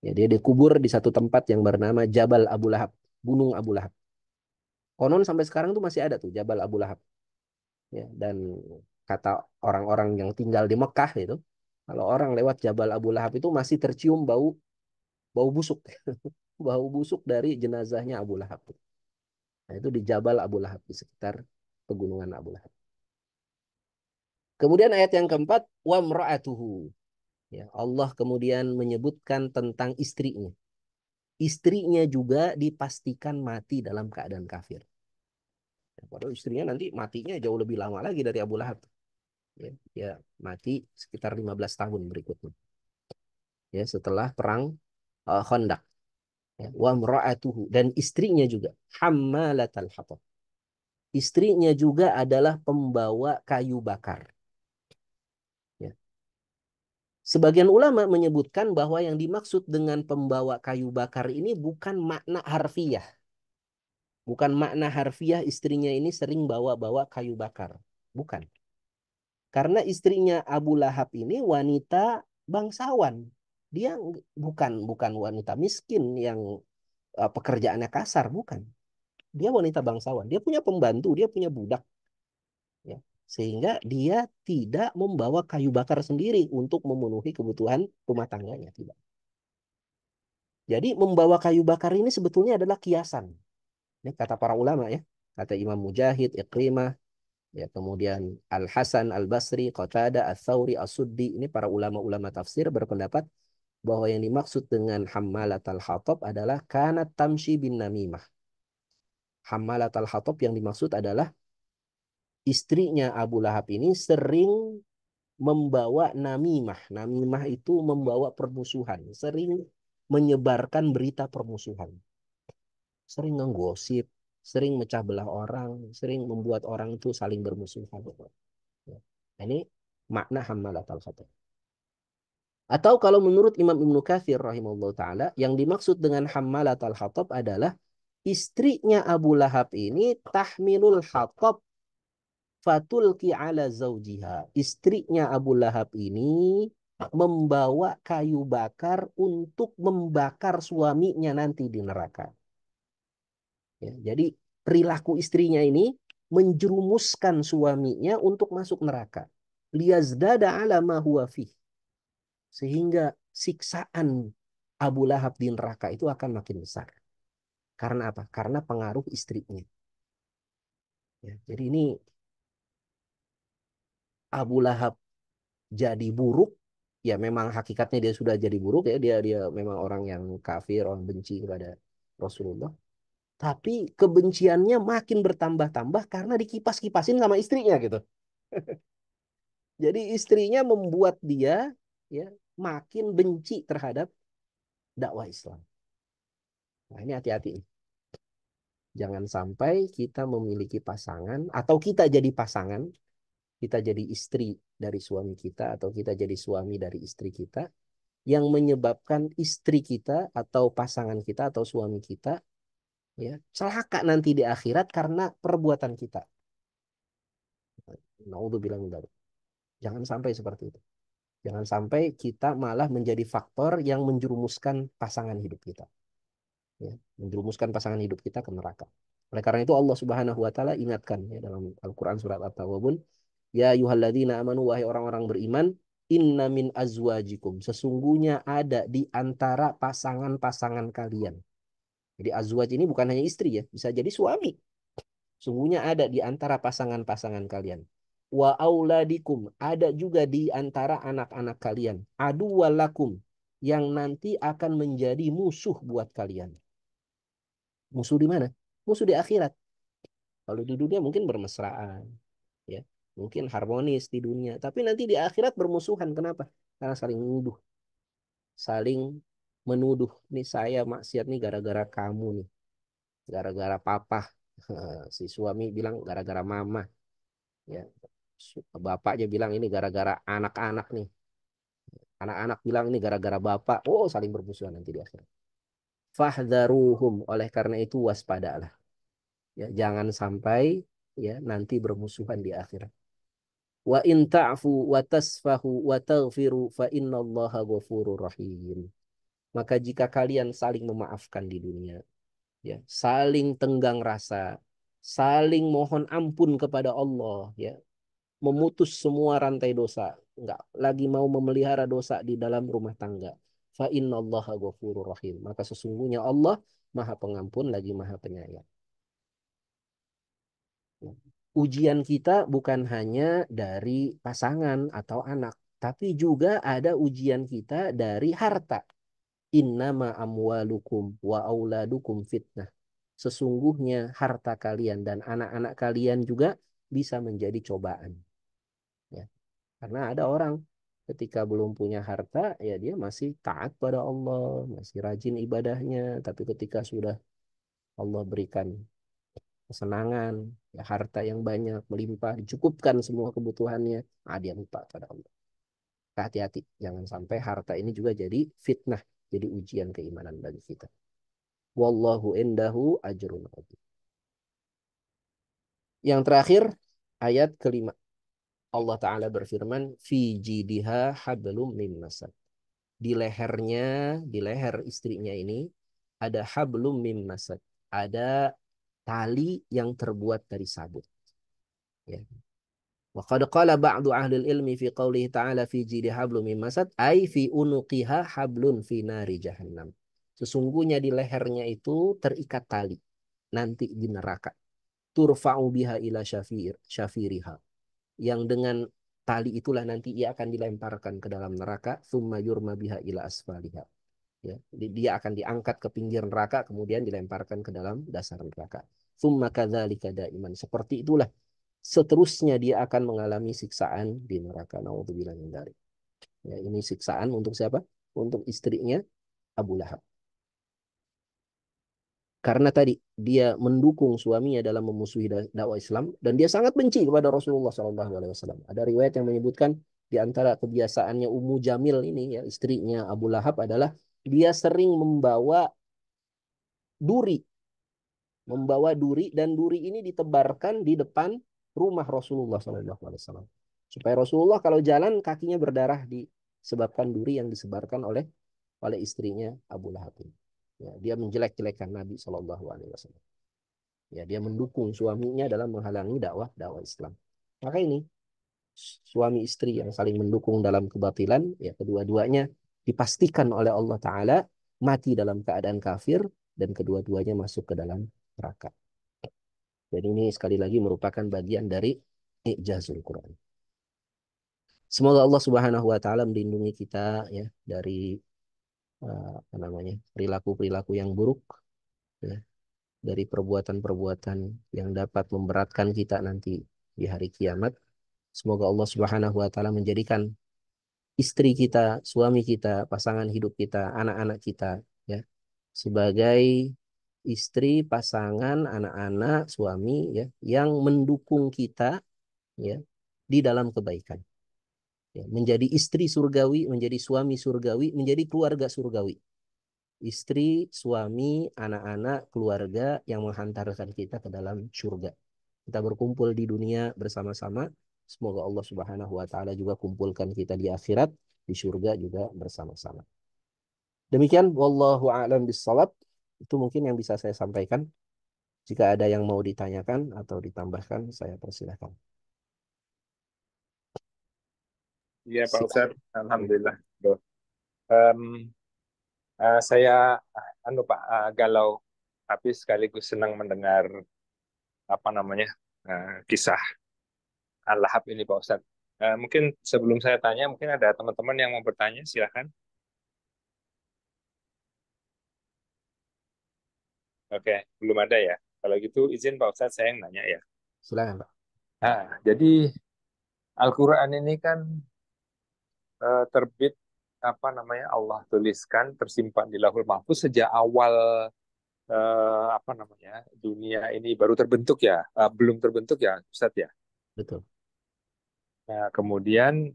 Ya, dia dikubur di satu tempat yang bernama Jabal Abu Lahab, Gunung Abu Lahab. Konon sampai sekarang tuh masih ada tuh Jabal Abu Lahab. Ya, dan kata orang-orang yang tinggal di Mekah itu, kalau orang lewat Jabal Abu Lahab itu masih tercium bau bau busuk, bau busuk dari jenazahnya Abu Lahab. Nah, itu di Jabal Abu Lahab di sekitar pegunungan Abu Lahab. Kemudian ayat yang keempat, wa mra'atuhu. Ya, Allah kemudian menyebutkan tentang istrinya. Istrinya juga dipastikan mati dalam keadaan kafir. Ya, padahal istrinya nanti matinya jauh lebih lama lagi dari Abu Lahab. Ya, dia mati sekitar 15 tahun berikutnya. Ya, setelah perang Khandaq. Ya, wa mra'atuhu, dan istrinya juga hammalatal hatab. Istrinya juga adalah pembawa kayu bakar. Ya. Sebagian ulama menyebutkan bahwa yang dimaksud dengan pembawa kayu bakar ini bukan makna harfiah. Bukan makna harfiah istrinya ini sering bawa-bawa kayu bakar. Bukan. Karena istrinya Abu Lahab ini wanita bangsawan. Dia bukan wanita miskin yang pekerjaannya kasar, bukan. Dia wanita bangsawan. Dia punya pembantu, dia punya budak. Ya. Sehingga dia tidak membawa kayu bakar sendiri untuk memenuhi kebutuhan rumah tangganya. Tidak. Jadi membawa kayu bakar ini sebetulnya adalah kiasan. Ini kata para ulama ya. Kata Imam Mujahid, Ikrimah, ya, kemudian Al-Hasan, Al-Basri, Qatadah, Al-Thawri, As-Suddi. Ini para ulama-ulama tafsir berpendapat bahwa yang dimaksud dengan Hammalat al-Hatab adalah kanat tamshi bin namimah. Hammalat al-Hatab yang dimaksud adalah istrinya Abu Lahab ini sering membawa namimah. Namimah itu membawa permusuhan. Sering menyebarkan berita permusuhan. Sering menggosip, sering mecah belah orang, sering membuat orang itu saling bermusuhan. Ya. Ini makna hammalat al-khatab. Atau kalau menurut Imam Ibnu Katsir rahimahullah ta'ala, yang dimaksud dengan hammalat al-khatab adalah istrinya Abu Lahab ini tahmilul hatab fatulki ala zaujiha. Istrinya Abu Lahab ini membawa kayu bakar untuk membakar suaminya nanti di neraka. Ya, jadi perilaku istrinya ini menjerumuskan suaminya untuk masuk neraka. Liyazdada ala ma huwa fih. Sehingga siksaan Abu Lahab di neraka itu akan makin besar. Karena apa? Karena pengaruh istrinya. Ya, jadi ini Abu Lahab jadi buruk, ya memang hakikatnya dia sudah jadi buruk ya, dia memang orang yang kafir, orang benci kepada Rasulullah. Tapi kebenciannya makin bertambah-tambah karena dikipas-kipasin sama istrinya gitu. Jadi istrinya membuat dia ya makin benci terhadap dakwah Islam. Nah, ini hati-hati. Jangan sampai kita memiliki pasangan atau kita jadi pasangan, kita jadi istri dari suami kita atau kita jadi suami dari istri kita yang menyebabkan istri kita atau pasangan kita atau suami kita ya celaka nanti di akhirat karena perbuatan kita. Naudzubillah min dzalik. Jangan sampai seperti itu. Jangan sampai kita malah menjadi faktor yang menjerumuskan pasangan hidup kita. Ya, menjerumuskan pasangan hidup kita ke neraka. Oleh karena itu Allah Subhanahu wa taala ingatkan ya dalam Al-Qur'an surat At-Taghabun, ya ayyuhalladzina amanu wahai orang-orang beriman, inna min azwajikum, sesungguhnya ada di antara pasangan-pasangan kalian. Jadi azwaj ini bukan hanya istri ya, bisa jadi suami. Sungguhnya ada di antara pasangan-pasangan kalian. Wa auladikum, ada juga di antara anak-anak kalian. Aduwalakum, yang nanti akan menjadi musuh buat kalian. Musuh di mana? Musuh di akhirat. Kalau di dunia mungkin bermesraan, ya, mungkin harmonis di dunia. Tapi nanti di akhirat bermusuhan. Kenapa? Karena saling menuduh, saling menuduh. Nih saya maksiat nih gara-gara kamu nih, gara-gara papa. Si suami bilang gara-gara mama, ya. Bapaknya bilang ini gara-gara anak-anak nih. Anak-anak bilang ini gara-gara bapak. Oh, saling bermusuhan nanti di akhirat. Fahdharuhum. Oleh karena itu waspadalah. Ya, jangan sampai ya nanti bermusuhan di akhirat. Wa in ta'fu wa tasfahu wa taghfiru fa innallaha ghafurur rahim. Maka jika kalian saling memaafkan di dunia, ya, saling tenggang rasa, saling mohon ampun kepada Allah, ya, memutus semua rantai dosa, enggak lagi mau memelihara dosa di dalam rumah tangga. Fa innallaha ghafurur rahim. Maka sesungguhnya Allah Maha Pengampun lagi Maha Penyayang. Ujian kita bukan hanya dari pasangan atau anak, tapi juga ada ujian kita dari harta. Innama amwalukum wa auladukum fitnah. Sesungguhnya harta kalian dan anak-anak kalian juga bisa menjadi cobaan. Ya. Karena ada orang ketika belum punya harta, ya dia masih taat pada Allah, masih rajin ibadahnya. Tapi ketika sudah Allah berikan kesenangan, ya harta yang banyak, melimpah, dicukupkan semua kebutuhannya, dia lupa pada Allah. Hati-hati, jangan sampai harta ini juga jadi fitnah, jadi ujian keimanan bagi kita. Wallahu indahu ajrun adzim. Yang terakhir, ayat kelima. Allah Ta'ala berfirman, fi jidiha hablum min masad. Di lehernya, di leher istrinya ini, ada hablum min masad. Ada tali yang terbuat dari sabut. Ya. Wa qad qala ba'du ahli ilmi fi qawlihi ta'ala fi jidi hablum min masad ay fi unuqiha hablun fi nari jahannam. Sesungguhnya di lehernya itu terikat tali nanti di neraka. Turfa'u biha ila syafiriha. Yang dengan tali itulah nanti ia akan dilemparkan ke dalam neraka, thumma yurma biha ila asfaliha. Ya, dia akan diangkat ke pinggir neraka kemudian dilemparkan ke dalam dasar neraka. Thumma kadzalika daiman. Seperti itulah seterusnya dia akan mengalami siksaan di neraka. Nauzubillah min dzalik. Ya, ini siksaan untuk siapa? Untuk istrinya Abu Lahab. Karena tadi dia mendukung suaminya dalam memusuhi dakwah Islam dan dia sangat benci kepada Rasulullah SAW. Ada riwayat yang menyebutkan di antara kebiasaannya Ummu Jamil ini, ya, istrinya Abu Lahab, adalah dia sering duri, membawa duri dan duri ini ditebarkan di depan rumah Rasulullah SAW. Supaya Rasulullah kalau jalan kakinya berdarah disebabkan duri yang disebarkan oleh istrinya Abu Lahab ini. Ya, dia menjelek-jelekan Nabi SAW. Ya, dia mendukung suaminya dalam menghalangi dakwah Islam. Maka ini suami istri yang saling mendukung dalam kebatilan, ya kedua-duanya dipastikan oleh Allah Ta'ala mati dalam keadaan kafir dan kedua-duanya masuk ke dalam neraka. Jadi ini sekali lagi merupakan bagian dari i'jazul Quran. Semoga Allah Subhanahu wa taala melindungi kita ya dari perilaku-perilaku yang buruk, ya, dari perbuatan-perbuatan yang dapat memberatkan kita nanti di hari kiamat. Semoga Allah Subhanahu wa taala menjadikan istri kita, suami kita, pasangan hidup kita, anak-anak kita, ya, sebagai istri, pasangan, anak-anak, suami, ya, yang mendukung kita, ya, di dalam kebaikan. Ya, menjadi istri surgawi, menjadi suami surgawi, menjadi keluarga surgawi. Istri, suami, anak-anak, keluarga yang menghantarkan kita ke dalam surga. Kita berkumpul di dunia bersama-sama. Semoga Allah Subhanahu wa taala juga kumpulkan kita di akhirat, di surga juga bersama-sama. Demikian wallahu a'lam bissawab. Itu mungkin yang bisa saya sampaikan. Jika ada yang mau ditanyakan atau ditambahkan, saya persilahkan. Iya Pak Ustadz, Alhamdulillah. Saya Pak galau, tapi sekaligus senang mendengar kisah Al-Lahab ini Pak Ustadz. Mungkin sebelum saya tanya, mungkin ada teman-teman yang mau bertanya, silakan. Oke, belum ada ya. Kalau gitu izin Pak Ustadz saya yang nanya ya. Silakan, Pak. Nah, jadi Al-Quran ini kan terbit Allah tuliskan tersimpan di Lauhul Mahfuz sejak awal dunia ini baru terbentuk ya, belum terbentuk ya Ustadz ya. Betul. Nah, kemudian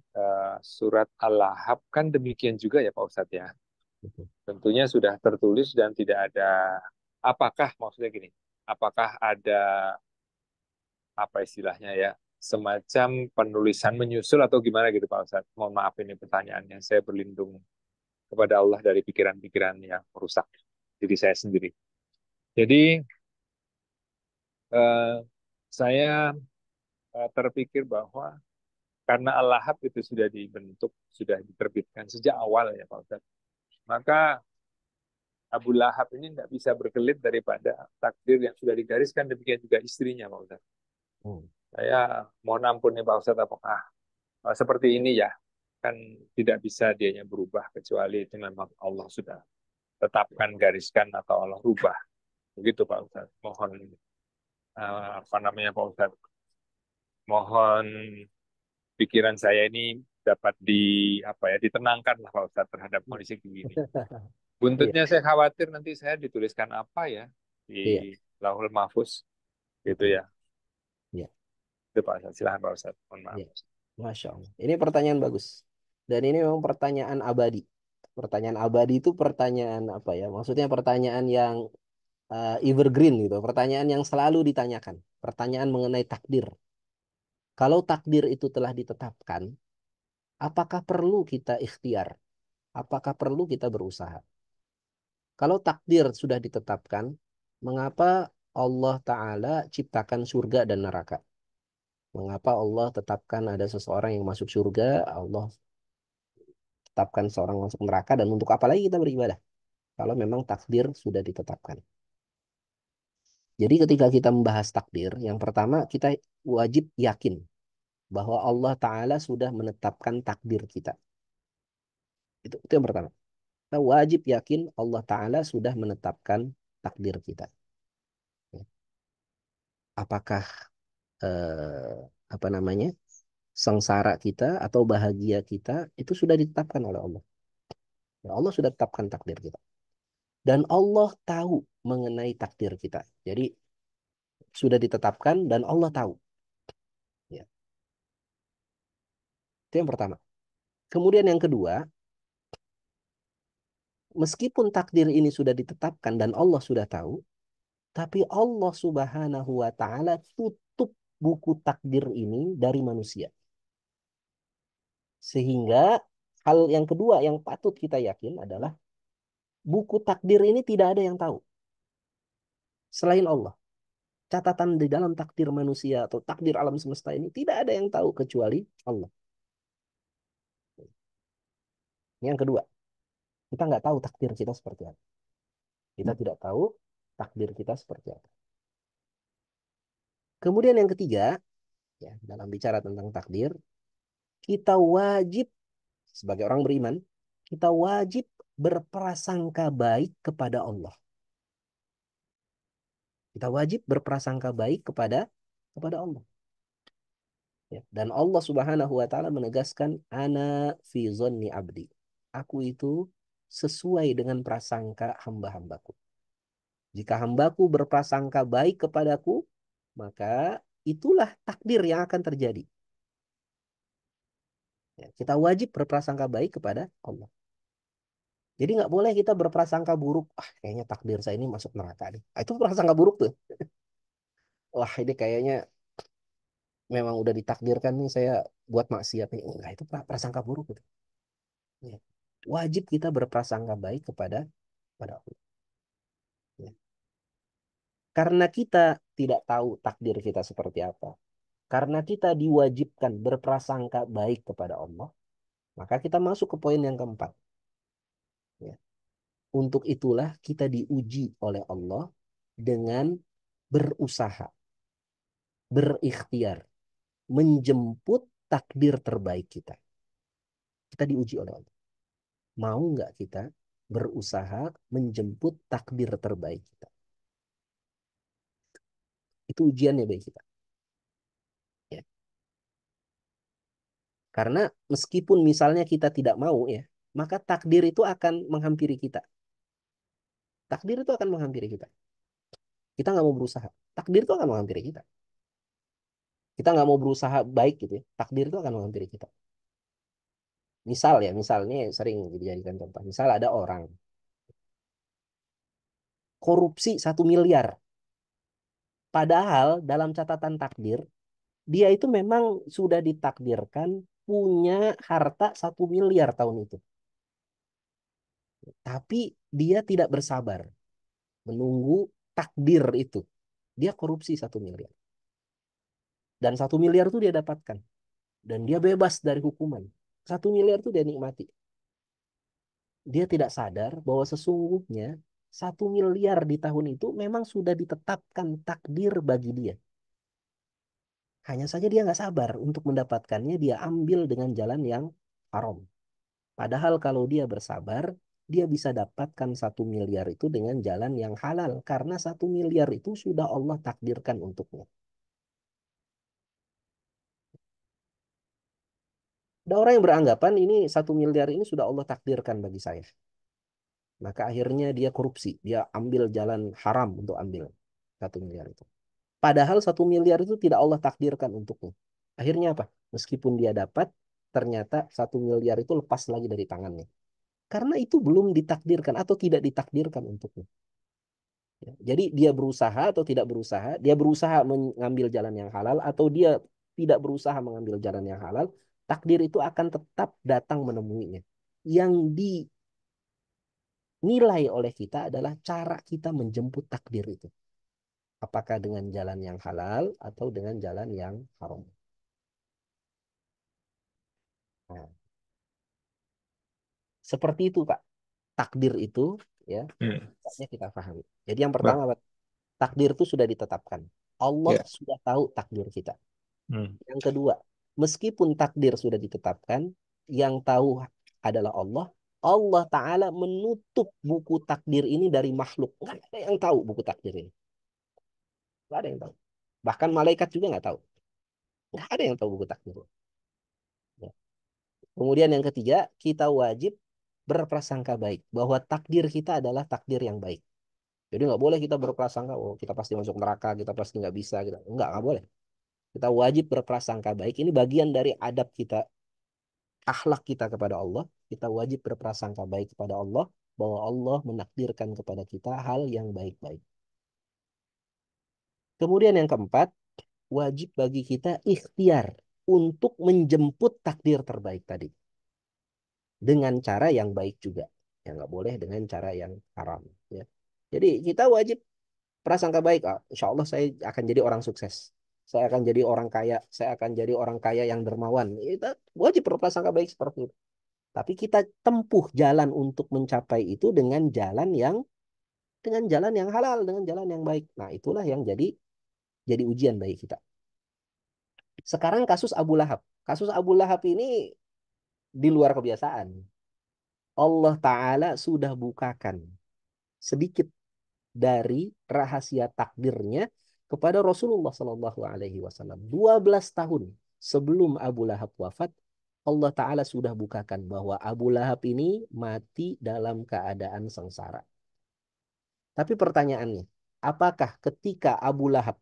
surat Al-Lahab kan demikian juga ya Pak Ustadz ya. Betul. Tentunya sudah tertulis dan tidak ada, apakah maksudnya gini, apakah ada apa istilahnya ya, semacam penulisan menyusul atau gimana gitu Pak Ustadz. Mohon maaf ini pertanyaannya, saya berlindung kepada Allah dari pikiran-pikiran yang merusak diri saya sendiri. Jadi eh, saya terpikir bahwa karena Al-Lahab itu sudah dibentuk, sudah diterbitkan sejak awal ya Pak Ustadz, maka Abu Lahab ini tidak bisa berkelit daripada takdir yang sudah digariskan, demikian juga istrinya Pak Ustadz. Hmm. Saya mohon ampun nih Pak Ustadz, apakah seperti ini ya, kan tidak bisa dianya berubah kecuali itu memang Allah sudah tetapkan, gariskan, atau Allah rubah. Begitu Pak Ustadz. Mohon apa namanya Pak Ustadz, mohon pikiran saya ini dapat apa ya, ditenangkan lah Pak Ustadz terhadap kondisi begini. Iya, Buntutnya saya khawatir nanti saya dituliskan apa ya di iya, Lauhul Mahfuz gitu betul. ya. Iya, Itu Pak Ustadz. Silahkan Pak Ustadz. Mohon maaf. iya. Masya Allah. Ini pertanyaan bagus. Dan ini memang pertanyaan abadi. Pertanyaan abadi itu pertanyaan apa ya? Maksudnya pertanyaan yang evergreen gitu. Pertanyaan yang selalu ditanyakan. Pertanyaan mengenai takdir. Kalau takdir itu telah ditetapkan, apakah perlu kita ikhtiar? Apakah perlu kita berusaha? Kalau takdir sudah ditetapkan, mengapa Allah Ta'ala ciptakan surga dan neraka? Mengapa Allah tetapkan ada seseorang yang masuk surga, Allah tetapkan seorang masuk neraka, dan untuk apa lagi kita beribadah? Kalau memang takdir sudah ditetapkan. Jadi ketika kita membahas takdir, yang pertama kita wajib yakin bahwa Allah Ta'ala sudah menetapkan takdir kita. Itu yang pertama. Kita wajib yakin Allah Ta'ala sudah menetapkan takdir kita. Apakah apa namanya, sengsara kita atau bahagia kita itu sudah ditetapkan oleh Allah. Ya, Allah sudah tetapkan takdir kita. Dan Allah tahu mengenai takdir kita. Jadi sudah ditetapkan dan Allah tahu. Ya, itu yang pertama. Kemudian yang kedua, meskipun takdir ini sudah ditetapkan dan Allah sudah tahu, tapi Allah Subhanahu wa Ta'ala tutup buku takdir ini dari manusia. Sehingga hal yang kedua yang patut kita yakin adalah buku takdir ini tidak ada yang tahu selain Allah. Catatan di dalam takdir manusia atau takdir alam semesta ini tidak ada yang tahu kecuali Allah. Yang kedua, kita nggak tahu takdir kita seperti apa. Kita tidak tahu takdir kita seperti apa. Kemudian yang ketiga, ya, dalam bicara tentang takdir, kita wajib sebagai orang beriman, kita wajib berprasangka baik kepada Allah. Kita wajib berprasangka baik kepada Allah. Ya. Dan Allah Subhanahu wa Ta'ala menegaskan, ana fi zonni abdi. Aku itu sesuai dengan prasangka hamba-hambaku. Jika hambaku berprasangka baik kepadaku, maka itulah takdir yang akan terjadi. Ya, kita wajib berprasangka baik kepada Allah. Jadi nggak boleh kita berprasangka buruk. Ah, kayaknya takdir saya ini masuk neraka nih. Ah, itu prasangka buruk tuh. Wah, ini kayaknya memang udah ditakdirkan nih saya buat maksiat nih. Enggak, itu prasangka buruk gitu. Ya. Wajib kita berprasangka baik kepada Allah. Ya. Karena kita tidak tahu takdir kita seperti apa. Karena kita diwajibkan berprasangka baik kepada Allah, maka kita masuk ke poin yang keempat. Ya. Untuk itulah kita diuji oleh Allah dengan berusaha, berikhtiar, menjemput takdir terbaik kita. Kita diuji oleh Allah. Mau nggak kita berusaha menjemput takdir terbaik kita? Itu ujiannya bagi kita. Ya. Karena meskipun misalnya kita tidak mau ya, maka takdir itu akan menghampiri kita. Takdir itu akan menghampiri kita. Kita nggak mau berusaha. Takdir itu akan menghampiri kita. Kita nggak mau berusaha baik gitu ya, takdir itu akan menghampiri kita. Misal ya, misalnya sering dijadikan contoh. Misal ada orang korupsi 1 miliar. Padahal dalam catatan takdir, dia itu memang sudah ditakdirkan punya harta 1 miliar tahun itu. Tapi dia tidak bersabar menunggu takdir itu. Dia korupsi 1 miliar. Dan 1 miliar itu dia dapatkan. Dan dia bebas dari hukuman. 1 miliar itu dia nikmati. Dia tidak sadar bahwa sesungguhnya 1 miliar di tahun itu memang sudah ditetapkan takdir bagi dia. Hanya saja dia nggak sabar untuk mendapatkannya, dia ambil dengan jalan yang haram. Padahal kalau dia bersabar, dia bisa dapatkan 1 miliar itu dengan jalan yang halal. Karena 1 miliar itu sudah Allah takdirkan untuknya. Ada orang yang beranggapan ini 1 miliar ini sudah Allah takdirkan bagi saya. Maka akhirnya dia korupsi. Dia ambil jalan haram untuk ambil 1 miliar itu. Padahal 1 miliar itu tidak Allah takdirkan untuknya. Akhirnya apa? Meskipun dia dapat, ternyata 1 miliar itu lepas lagi dari tangannya. Karena itu belum ditakdirkan atau tidak ditakdirkan untuknya. Ya, jadi dia berusaha atau tidak berusaha, dia berusaha mengambil jalan yang halal atau dia tidak berusaha mengambil jalan yang halal, takdir itu akan tetap datang menemuinya. Yang dinilai oleh kita adalah cara kita menjemput takdir itu. Apakah dengan jalan yang halal atau dengan jalan yang haram. Nah, seperti itu Pak. Takdir itu ya, hendaknya kita pahami. Jadi yang pertama, Pak, takdir itu sudah ditetapkan. Allah Ya. sudah tahu takdir kita. Hmm. Yang kedua, meskipun takdir sudah ditetapkan, yang tahu adalah Allah. Allah Ta'ala menutup buku takdir ini dari makhluk. Nggak ada yang tahu buku takdir ini. Nggak ada yang tahu. Bahkan malaikat juga nggak tahu. Nggak ada yang tahu buku takdir. Ya. Kemudian yang ketiga, kita wajib berprasangka baik. Bahwa takdir kita adalah takdir yang baik. Jadi nggak boleh kita berprasangka, oh kita pasti masuk neraka, kita pasti nggak bisa. Gitu. Nggak boleh. Kita wajib berprasangka baik. Ini bagian dari adab kita, akhlak kita kepada Allah. Kita wajib berprasangka baik kepada Allah, bahwa Allah menakdirkan kepada kita hal yang baik-baik. Kemudian yang keempat, wajib bagi kita ikhtiar untuk menjemput takdir terbaik tadi. Dengan cara yang baik juga. Ya nggak boleh dengan cara yang haram. Ya. Jadi kita wajib prasangka baik. Ah, insya Allah saya akan jadi orang sukses. Saya akan jadi orang kaya. Saya akan jadi orang kaya yang dermawan. Kita wajib berprasangka baik seperti itu. Tapi kita tempuh jalan untuk mencapai itu dengan jalan yang halal, dengan jalan yang baik. Nah, itulah yang jadi ujian bagi kita. Sekarang kasus Abu Lahab. Kasus Abu Lahab ini di luar kebiasaan. Allah Ta'ala sudah bukakan sedikit dari rahasia takdirnya kepada Rasulullah Sallallahu Alaihi Wasallam. 12 tahun sebelum Abu Lahab wafat, Allah Ta'ala sudah bukakan bahwa Abu Lahab ini mati dalam keadaan sengsara. Tapi pertanyaannya, apakah ketika Abu Lahab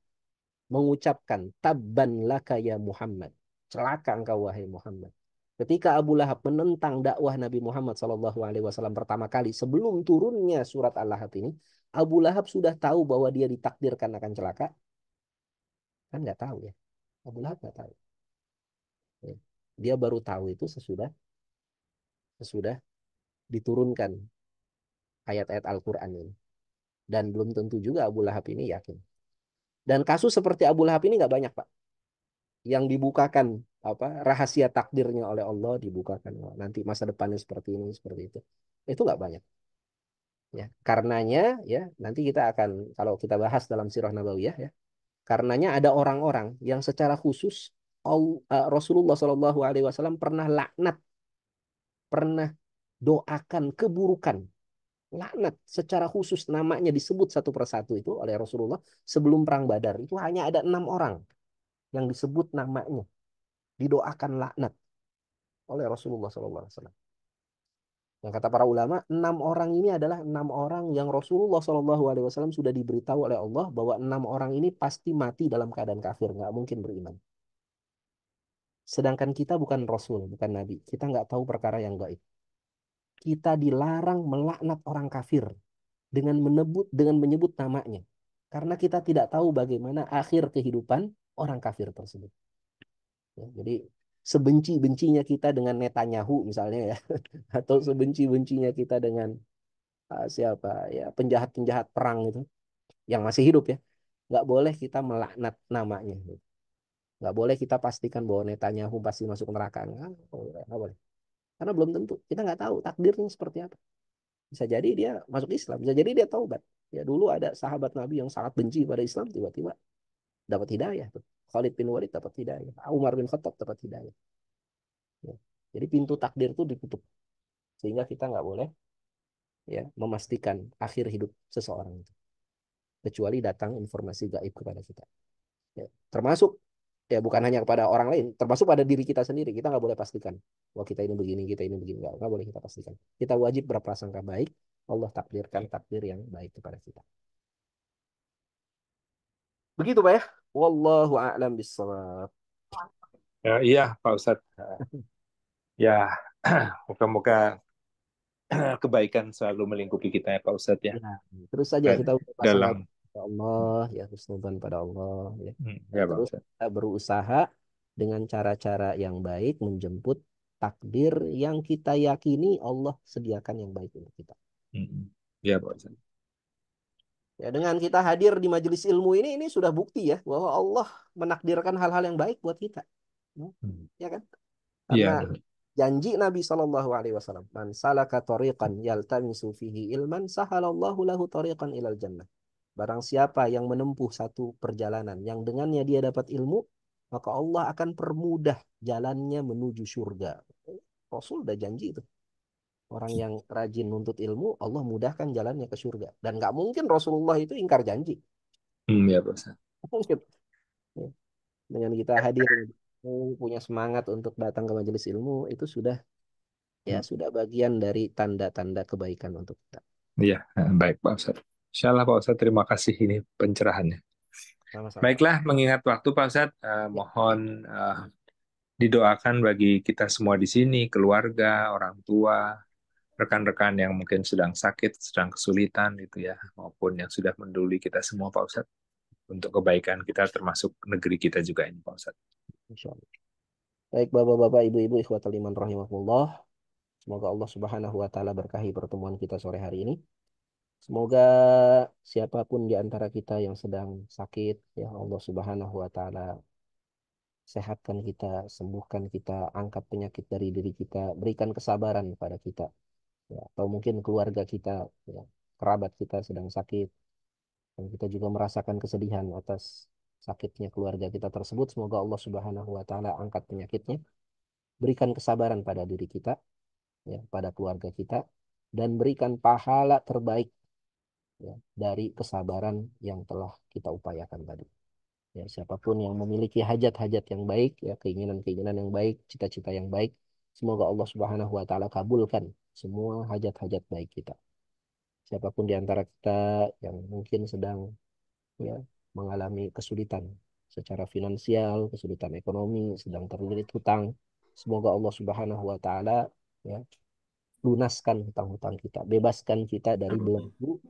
mengucapkan tabban laka ya Muhammad, celaka engkau wahai Muhammad, ketika Abu Lahab menentang dakwah Nabi Muhammad SAW pertama kali sebelum turunnya surat Al-Lahab ini, Abu Lahab sudah tahu bahwa dia ditakdirkan akan celaka? Kan nggak tahu ya. Abu Lahab nggak tahu. Ya. Dia baru tahu itu sesudah diturunkan ayat-ayat Al-Quran ini. Dan belum tentu juga Abu Lahab ini yakin. Dan kasus seperti Abu Lahab ini nggak banyak, Pak. Yang dibukakan rahasia takdirnya oleh Allah dibukakan. Oh, nanti masa depannya seperti ini, seperti itu. Itu nggak banyak. Ya, karenanya ya nanti kita akan kalau kita bahas dalam Sirah Nabawiyah ya. Karenanya ada orang-orang yang secara khusus Rasulullah SAW pernah laknat, pernah doakan keburukan, laknat secara khusus namanya disebut satu persatu itu oleh Rasulullah sebelum perang Badar. Itu hanya ada 6 orang yang disebut namanya, didoakan laknat oleh Rasulullah SAW. Yang kata para ulama, 6 orang ini adalah 6 orang yang Rasulullah SAW sudah diberitahu oleh Allah bahwa 6 orang ini pasti mati dalam keadaan kafir, nggak mungkin beriman. Sedangkan kita bukan Rasul, bukan Nabi. Kita nggak tahu perkara yang gaib. Kita dilarang melaknat orang kafir dengan menyebut namanya. Karena kita tidak tahu bagaimana akhir kehidupan orang kafir tersebut. Ya, jadi sebenci-bencinya kita dengan Netanyahu misalnya ya, atau sebenci-bencinya kita dengan siapa ya penjahat-penjahat perang itu yang masih hidup ya, nggak boleh kita melaknat namanya. Nggak boleh kita pastikan bahwa Netanyahu pasti masuk neraka. Nggak boleh. Karena belum tentu. Kita nggak tahu takdirnya seperti apa. Bisa jadi dia masuk Islam, bisa jadi dia taubat. Ya dulu ada sahabat Nabi yang sangat benci pada Islam, tiba-tiba dapat hidayah tuh. Khalid bin Walid dapat hidayah, Umar bin Khattab dapat hidayah. Ya. Jadi pintu takdir itu ditutup sehingga kita nggak boleh ya memastikan akhir hidup seseorang itu kecuali datang informasi gaib kepada kita. Ya. Termasuk ya bukan hanya kepada orang lain, termasuk pada diri kita sendiri. Kita nggak boleh pastikan bahwa kita ini begini, kita ini begini. Nggak boleh kita pastikan. Kita wajib berprasangka baik. Allah takdirkan takdir yang baik kepada kita. Begitu Pak ya. Wallahu a'lam bishawab. Ya, iya Pak Ustadz. Ya, moga-moga kebaikan selalu melingkupi kita ya Pak Ustadz ya. Ya, terus saja kita berprasangka Dalam pada Allah, ya husnudzan pada Allah. Ya. ya Pak Terus Ustadz. kita berusaha dengan cara-cara yang baik menjemput takdir yang kita yakini Allah sediakan yang baik untuk kita. Ya Pak Ustadz. Ya, dengan kita hadir di majelis ilmu ini sudah bukti ya bahwa Allah menakdirkan hal-hal yang baik buat kita. Ya kan? Iya. Karena janji Nabi SAW, man salaka tariqan yaltamisu fihi ilman sahalallahu lahu tariqan ilal jannah. Barang siapa yang menempuh satu perjalanan yang dengannya dia dapat ilmu, maka Allah akan permudah jalannya menuju surga. Rasul udah janji itu. Orang yang rajin nuntut ilmu, Allah mudahkan jalannya ke surga. Dan nggak mungkin Rasulullah itu ingkar janji. Ya Pak Ustadz. Mungkin. Ya. Dengan kita hadir, punya semangat untuk datang ke majelis ilmu, itu sudah ya sudah bagian dari tanda-tanda kebaikan untuk kita. Iya, baik Pak Ustadz. Insyaallah Pak Ustadz, terima kasih ini pencerahannya. Sama-sama. Baiklah, mengingat waktu Pak Ustadz, mohon didoakan bagi kita semua di sini, keluarga, orang tua, rekan-rekan yang mungkin sedang sakit, sedang kesulitan gitu ya, maupun yang sudah menduli kita semua Pak Ustadz, untuk kebaikan kita termasuk negeri kita juga ini Pak Ustadz. Insyaallah. Baik Bapak-bapak, Ibu-ibu, ikhwatal iman rahimahullah. Semoga Allah Subhanahu wa taala berkahi pertemuan kita sore hari ini. Semoga siapapun di antara kita yang sedang sakit, ya Allah Subhanahu wa taala sehatkan kita, sembuhkan kita, angkat penyakit dari diri kita, berikan kesabaran kepada kita. Ya, atau mungkin keluarga kita, ya, kerabat kita sedang sakit, dan kita juga merasakan kesedihan atas sakitnya keluarga kita tersebut. Semoga Allah Subhanahu wa taala angkat penyakitnya, berikan kesabaran pada diri kita, ya, pada keluarga kita, dan berikan pahala terbaik ya, dari kesabaran yang telah kita upayakan tadi. Ya, siapapun yang memiliki hajat-hajat yang baik, ya, keinginan-keinginan yang baik, cita-cita yang baik, semoga Allah Subhanahu wa taala kabulkan semua hajat-hajat baik kita. Siapapun di antara kita yang mungkin sedang ya mengalami kesulitan secara finansial, kesulitan ekonomi, sedang terlilit hutang, semoga Allah Subhanahu wa taala ya lunaskan hutang-hutang kita, bebaskan kita dari belenggu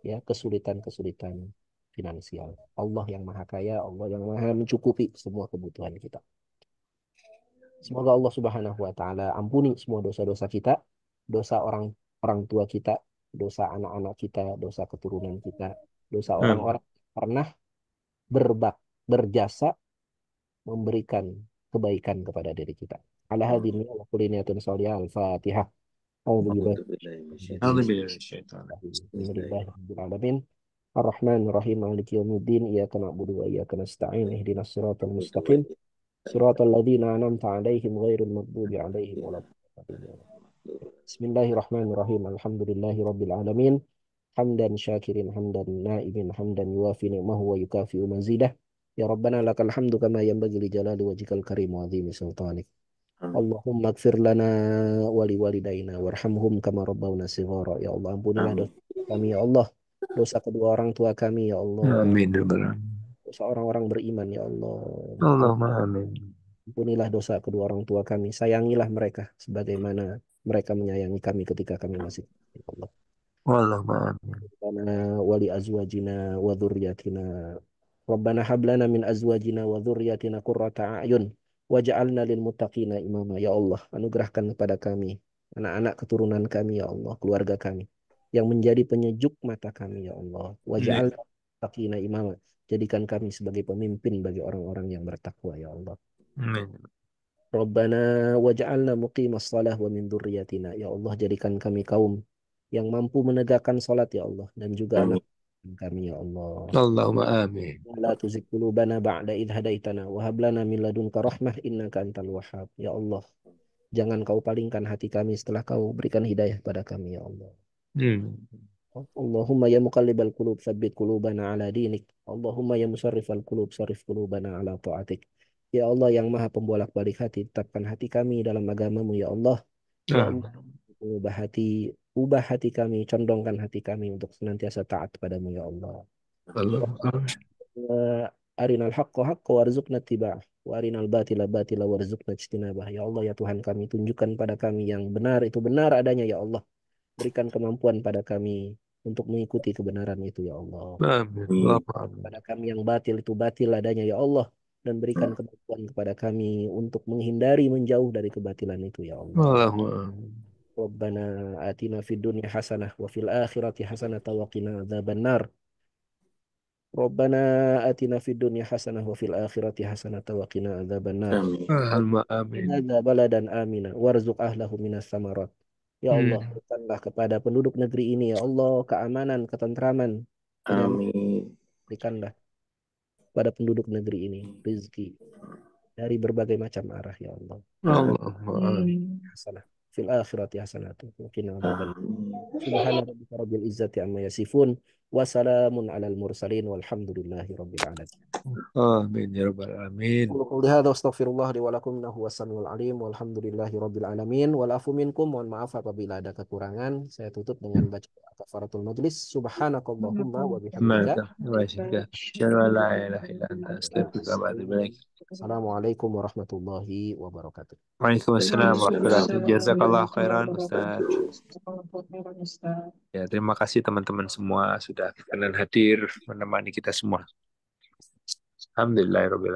ya kesulitan-kesulitan finansial. Allah yang Maha Kaya, Allah yang Maha mencukupi semua kebutuhan kita. Semoga Allah Subhanahu wa taala ampuni semua dosa-dosa kita, dosa orang orang tua kita, dosa anak-anak kita, dosa keturunan kita, dosa orang-orang yang pernah berjasa memberikan kebaikan kepada diri kita. Ala hadhihi wa kulliyatin salihah al-Fatihah. A'udzu billahi alamin. Ar-Rahman Ar-Rahim Maliki Yawmiddin. Iyyaka na'budu wa iyyaka nasta'in. Ihdinas siratal mustaqim. Siratal ladzina an'amta 'alaihim ghairil maghdubi 'alaihim waladdallin. Bismillahirrahmanirrahim. Alhamdulillahi rabbil alamin. Hamdan syakirin hamdan na'imin hamdan yuwafi ni'mahu wa yukafi'u mazidah. Ya Rabbana lakal hamdu kama yanbaghi li jalali wajhikal karim wa 'azimi sultanik. Allahumma ighfir lana wa liwalidayna warhamhum kama rabbawna shighara. Ya Allah, ampunilah dosa kami ya Allah, dosa kedua orang tua kami ya Allah, Amin. dosa orang-orang beriman ya Allah. Allahumma amin. Ampunilah dosa kedua orang tua kami. Sayangilah mereka sebagaimana mereka menyayangi kami ketika kami masih kecil, ya Allah. Allahumma amin. Rabbana wali azwajina wa dzurriyyatina. Rabbana hab lana min azwajina wa dzurriyyatina qurrata a'yun waj'alna lil muttaqina imama. Ya Allah, anugerahkan kepada kami anak-anak keturunan kami, ya Allah, keluarga kami yang menjadi penyejuk mata kami, ya Allah. Waj'alna lil muttaqina imama. Jadikan kami sebagai pemimpin bagi orang-orang yang bertakwa, ya Allah. Amin. Rabbana waj'alna muqimas shalah wa min dzurriyyatina. Ya Allah, jadikan kami kaum yang mampu menegakkan salat, ya Allah, dan juga anak kami, ya Allah. Allahumma amin. La tuzigh qulubana ba'da idh hadaitana wa hab lana min ladunka rahmah innaka antal wahhab. Ya Allah, jangan kau palingkan hati kami setelah kau berikan hidayah pada kami, ya Allah. Allahumma ya muqallibal qulub tsabbit qulubana ala dinik. Allahumma ya musarrifal qulub sarrif qulubana ala ta'atik. Ya Allah yang maha pembolak-balik hati, tetapkan hati kami dalam agamamu, ya Allah. Ya Allah, ubah hati kami, condongkan hati kami untuk senantiasa taat padamu, ya Allah. Arinal haqqa haqqa warzuqna tiba'ah wa arinal batila batila warzuqna ijtinabah. Ya Allah, ya Tuhan kami, tunjukkan pada kami yang benar itu benar adanya, ya Allah. Berikan kemampuan pada kami untuk mengikuti kebenaran itu, ya Allah. Pada kami yang batil itu batil adanya, ya Allah. Dan berikan kemampuan kepada kami untuk menghindari menjauh dari kebatilan itu, ya Allah. Rabbana atina fid dunya hasanah wa fil akhirati hasanah wa qina adzabannar. Rabbana atina fid dunya hasanah wa fil akhirati hasanah wa qina adzabannar. Amin. Hadza baladan amina warzuq ahlahu minas samarat. Ya Allah, berikanlah kepada penduduk negeri ini, ya Allah, keamanan, ketentraman, kenyamanan. Amin. Berikanlah pada penduduk negeri ini rezeki dari berbagai macam arah, ya Allah. Hasanah fil akhirati hasanatu wa qina adzabannar. Subhana rabbika rabbil izzati amma yasifun wa salamun alal mursalin walhamdulillahi rabbil alamin. Amin ya rabbal alamin. Qul hadza astaghfirullah li wa lakum innahu was-samiul alim walhamdulillahi rabbil alamin. Wal afu minkum, mohon maaf apabila ada kekurangan. Saya tutup dengan baca kafaratul majlis. Subhanakallahumma wa bihamdika. Assalamualaikum warahmatullahi wabarakatuh. Waalaikumsalam warahmatullahi wabarakatuh. Jazakallah khairan Ustaz. Ya, terima kasih teman-teman semua sudah berkenan hadir menemani kita semua. Alhamdulillahirabbil alamin.